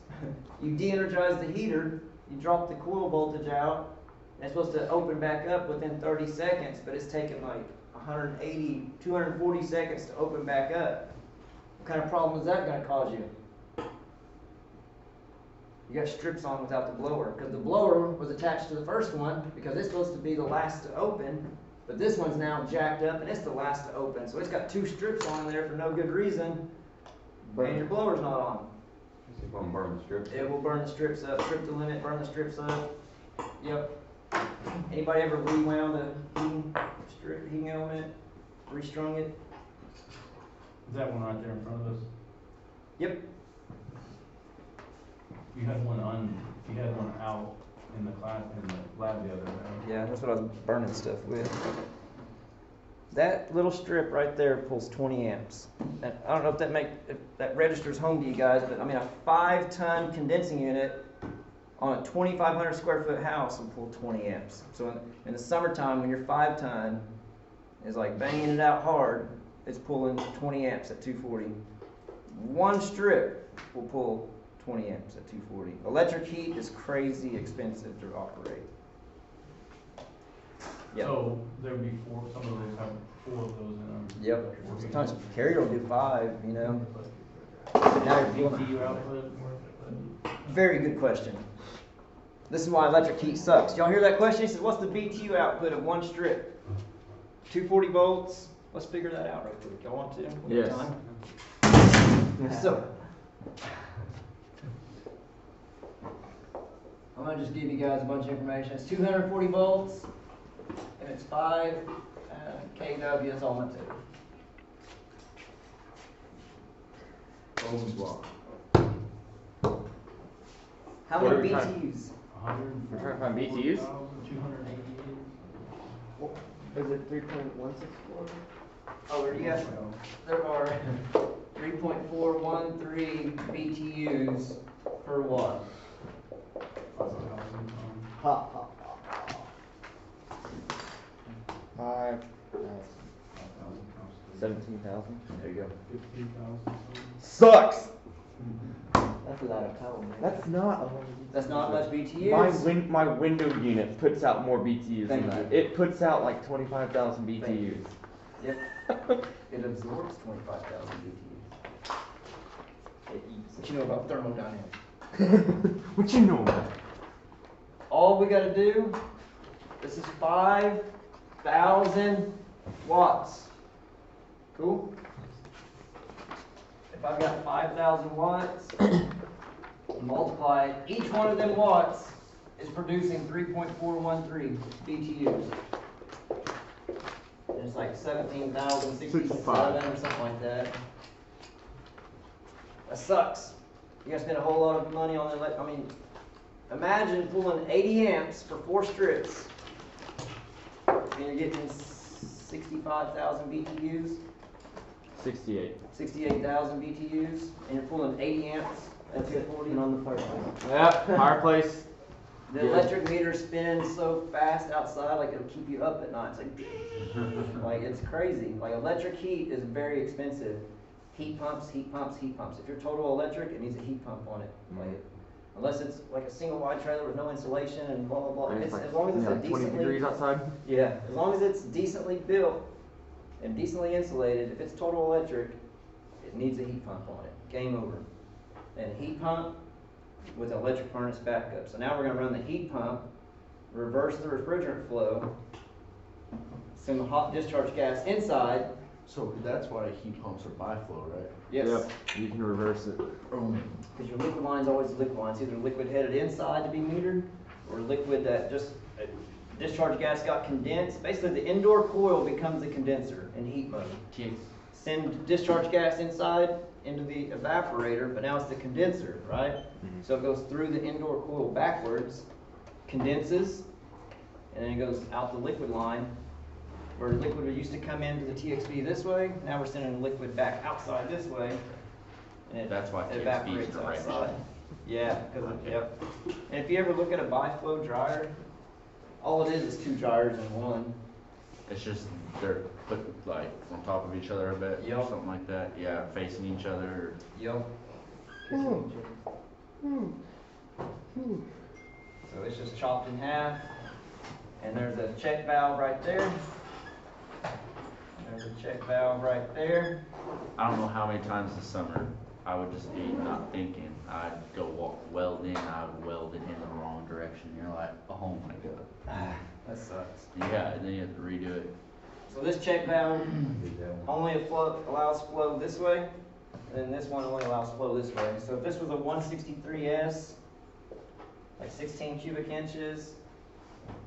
You de-energize the heater, you drop the coil voltage out, and it's supposed to open back up within 30 seconds, but it's taking like 180, 240 seconds to open back up. What kind of problem is that going to cause you? You got strips on without the blower, because the blower was attached to the first one because it's supposed to be the last to open, but this one's now jacked up and it's the last to open. So it's got 2 strips on there for no good reason, and your blower's not on. Is it gonna burn the strips? It will burn the strips up, strip the limit, burn the strips up. Yep. Anybody ever rewound a heating element, restrung it? Is that one right there in front of us? Yep. You had one out in the class, in the lab the other day. Yeah, that's what I was burning stuff with. That little strip right there pulls 20 amps. And I don't know if that registers home to you guys, but I mean a 5-ton condensing unit on a 2,500 square foot house will pull 20 amps. So in the summertime, when your 5-ton is like banging it out hard, it's pulling 20 amps at 240. 1 strip will pull 20 amps at 240. Electric heat is crazy expensive to operate. Yep. So there would be 4, some of those have 4 of those in them. Yep. Sometimes carrier will do 5, you know. Now you're pulling. BTU output? Very good question. This is why electric heat sucks. Y'all hear that question? He says, what's the BTU output of 1 strip? 240 volts. Let's figure that out real quick. Y'all want to? We got time? So, I'm going to just give you guys a bunch of information. It's 240 volts, and it's 5 kW. That's all I'm going to do. Ohm's law. How What many are we trying- BTUs? We're trying to find BTUs? 288. Is it 3.164? Oh, where do you guys go? There are 3.413 BTUs per watt. Pop, pop, pop. 5, 17,000. There you go. 15,000. Sucks! That's without a power, man. That's not. That's not much BTUs. My window unit puts out more BTUs Thank than that. you. It puts out like 25,000 Thank BTUs. you. Yep. It absorbs 25,000 BTUs. It eats. What you know about thermodynamics? What you know about it? All we gotta do, this is 5,000 watts. Cool? If I've got 5,000 watts, multiply it, each one of them watts is producing 3.413 BTUs. And it's like 17,067 or something like that. That sucks. You gotta spend a whole lot of money on the I mean, imagine pulling 80 amps for 4 strips, and you're getting 65,000 BTUs, 68. 68,000 BTUs, and you're pulling 80 amps. That's it, 40. And on the fireplace. Yep, fireplace. The Yeah. electric meter's spinning so fast outside, like it'll keep you up at night. It's like, like it's crazy. Like electric heat is very expensive. Heat pumps, heat pumps, heat pumps. If you're total electric, it needs a heat pump on it. Like, unless it's like a single wide trailer with no insulation and blah blah blah. And It's, like, as long as it's a like 20 decently degrees outside. yeah, as long as it's decently built and decently insulated, if it's total electric, it needs a heat pump on it. Game over. And a heat pump with an electric furnace backup. So now we're gonna run the heat pump, reverse the refrigerant flow, send the hot discharge gas inside. So that's why heat pumps are biflow, right? Yes. Yep. You can reverse it. Because your liquid line's always liquid line. It's either liquid headed inside to be metered, or liquid that just discharge gas got condensed. Basically, the indoor coil becomes the condenser in heat mode. Send discharge gas inside into the evaporator, but now it's the condenser, right? So it goes through the indoor coil backwards, condenses, and then it goes out the liquid line. Where liquid used to come into the TXV this way, now we're sending liquid back outside this way. And That's why it TXV is evaporates the right outside. shape. Yeah, because yep. And if you ever look at a biflow dryer, all it is 2 dryers in one. It's just they're put like on top of each other a bit, or Yup. something like that. Yeah, facing each other. Yep. So it's just chopped in half, and there's a check valve right there. There's a check valve right there. I don't know how many times this summer I would just be not thinking. I'd go weld in, I would weld it in the wrong direction. You're like, oh my god. That sucks. Yeah, and then you have to redo it. So this check valve only allows flow this way, and this one only allows flow this way. So if this was a 163S, like 16 cubic inches,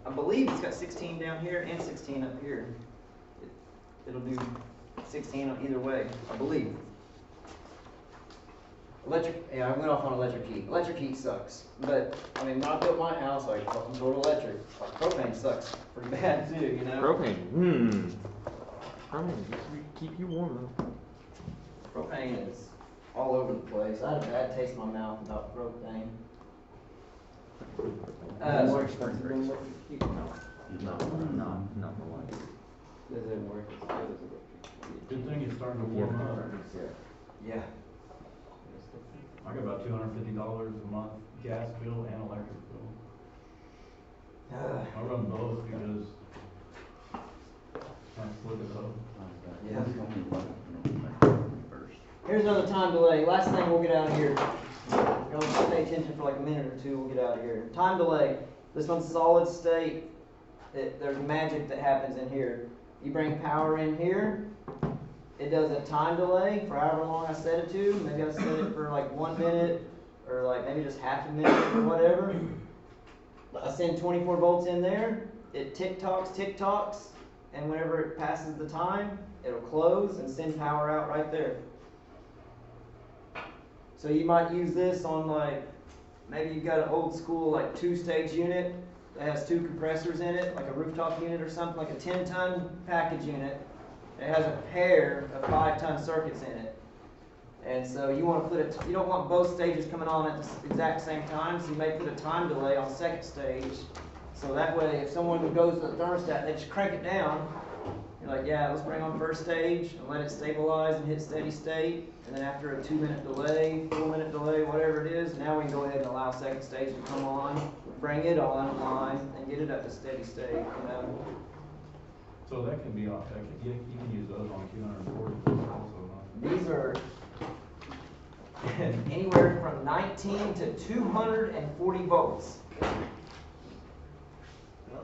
I believe it's got 16 down here and 16 up here. It'll do 16 on either way, I believe. Yeah, I went off on electric heat. Electric heat sucks, but I mean, when I built my house, like fucking total electric. Like, propane sucks pretty bad too, you know. Propane. Propane just to keep you warm though. Propane is all over the place. I had a bad taste in my mouth about propane. More expensive than electric heat? No. Not for one. Does it work as good as electric heat? Good thing it's starting to warm up. Yeah. I got about $250 a month gas bill and electric bill. I run both because I split it up. Yeah. First. Here's another time delay. Last thing we'll get out of here. Go pay attention for like a minute or two, we'll get out of here. Time delay. This one's solid state. There's magic that happens in here. You bring power in here, it does a time delay for however long I set it to. Maybe I set it for like 1 minute, or like maybe just half a minute or whatever. I send 24 volts in there, it tick-tocks, and whenever it passes the time, it'll close and send power out right there. So you might use this on like, maybe you've got an old school like 2-stage unit that has 2 compressors in it, like a rooftop unit or something, like a 10-ton package unit. It has a pair of 5-ton circuits in it. And so you want to put it, you don't want both stages coming on at the exact same time, so you may put a time delay on second stage. So that way, if someone goes to the thermostat, they just crank it down, You're like, yeah, let's bring on first stage and let it stabilize and hit steady state. And then after a 2-minute delay, 4-minute delay, whatever it is, now we can go ahead and allow second stage to come on, bring it online, and get it up to steady state, you know. So that can be, you can use those on 240 also, huh? These are anywhere from 19 to 240 volts.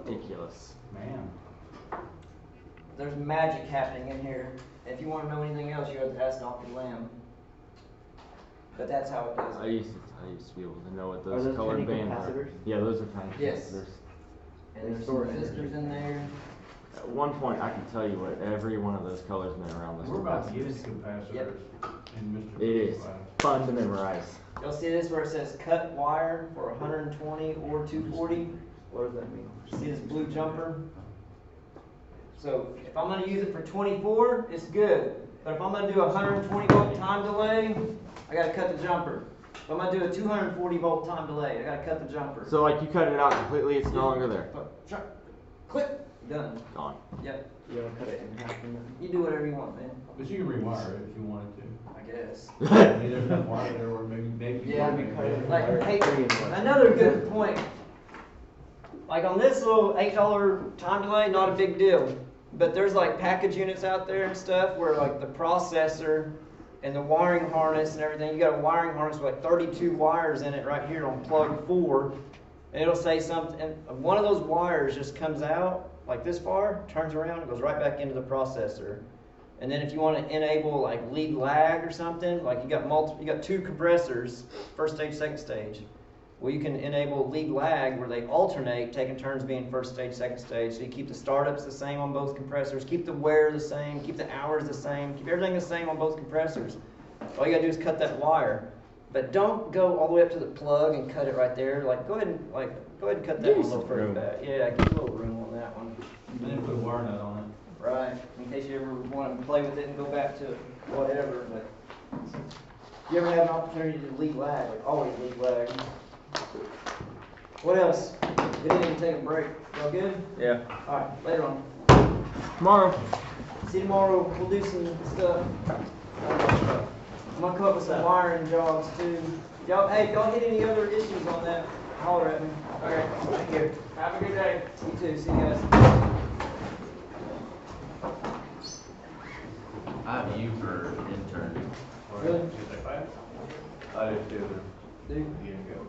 Ridiculous. Man. There's magic happening in here. If you want to know anything else, you have to ask Dr. Lamb. But that's how it does I it. used to be able to know what Are those those colored tiny bands capacitors? are. Yeah, those are tiny Yes. capacitors. And They there's store some energy. resistors in there. At one point, I can tell you what every one of those colors meant around those We're about to get into capacitors. capacitors in Mr. It is class. fun to memorize. You'll see this where it says cut wire for 120 or 240. What does that mean? See this blue jumper? So if I'm going to use it for 24, it's good. But if I'm going to do a 120 volt time delay, I got to cut the jumper. If I'm going to do a 240 volt time delay, I got to cut the jumper. So like you cut it out completely, it's no longer there. Click, done. Gone. Yep. You don't cut it in half. You do whatever you want, man. But you can rewire it if you wanted to. I guess. I mean, there's enough wire there, or maybe. Yeah, maybe like, hey, another good point. Like on this little $8 time delay, not a big deal. But there's like package units out there and stuff where like the processor and the wiring harness and everything, you got a wiring harness with like 32 wires in it right here on plug 4. And it'll say something, and one of those wires just comes out like this far, turns around, and goes right back into the processor. And then if you want to enable like lead lag or something, like you got 2 compressors, first stage, second stage. Well, you can enable lead lag where they alternate, taking turns being first stage, second stage. So you keep the startups the same on both compressors, keep the wear the same, keep the hours the same, keep everything the same on both compressors. All you gotta do is cut that wire. But don't go all the way up to the plug and cut it right there. Like go ahead and cut that Give one a me little some further room. back. Yeah, keep a little room on that one. And then put a wire nut on it. Right. In case you ever want to play with it and go back to whatever. But if you ever have an opportunity to lead lag, like always lead lag. What else? We didn't even take a break. Y'all good? Yeah. Alright, later on. Tomorrow. See you tomorrow. We'll do some stuff. I'm gonna come up with some wiring jobs too. Y'all, hey, if y'all get any other issues on that, holler at me. Alright, thank you. Have a good day. You too. See you guys. I have you for intern. Really? I did too. Dude, Yeah, go.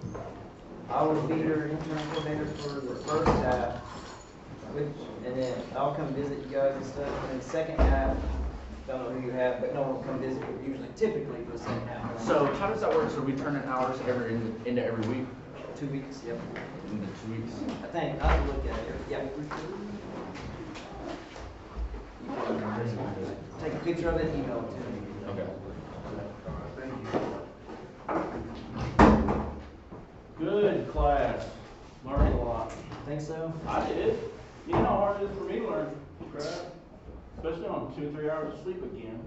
I will be your intern coordinator for the first half, and then I'll come visit you guys and stuff. And then the second half, don't know who you have, but no one will come visit usually, typically for the second half. So how does that work? So we turn in hours into every week, 2 weeks, yep. into 2 weeks? I think, I have to look at it, yeah. Take a picture of it and email it to me. Okay. Good class. Learned a lot. Think so? I did. You know how hard it is for me to learn crap, especially on 2 or 3 hours of sleep again.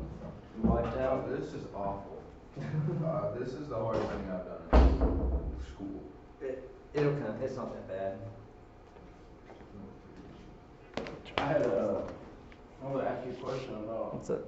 You wiped out? This is awful. This is the hardest thing I've done in school. It'll come, it's not that bad. I had I wanted to ask you a question about What's up?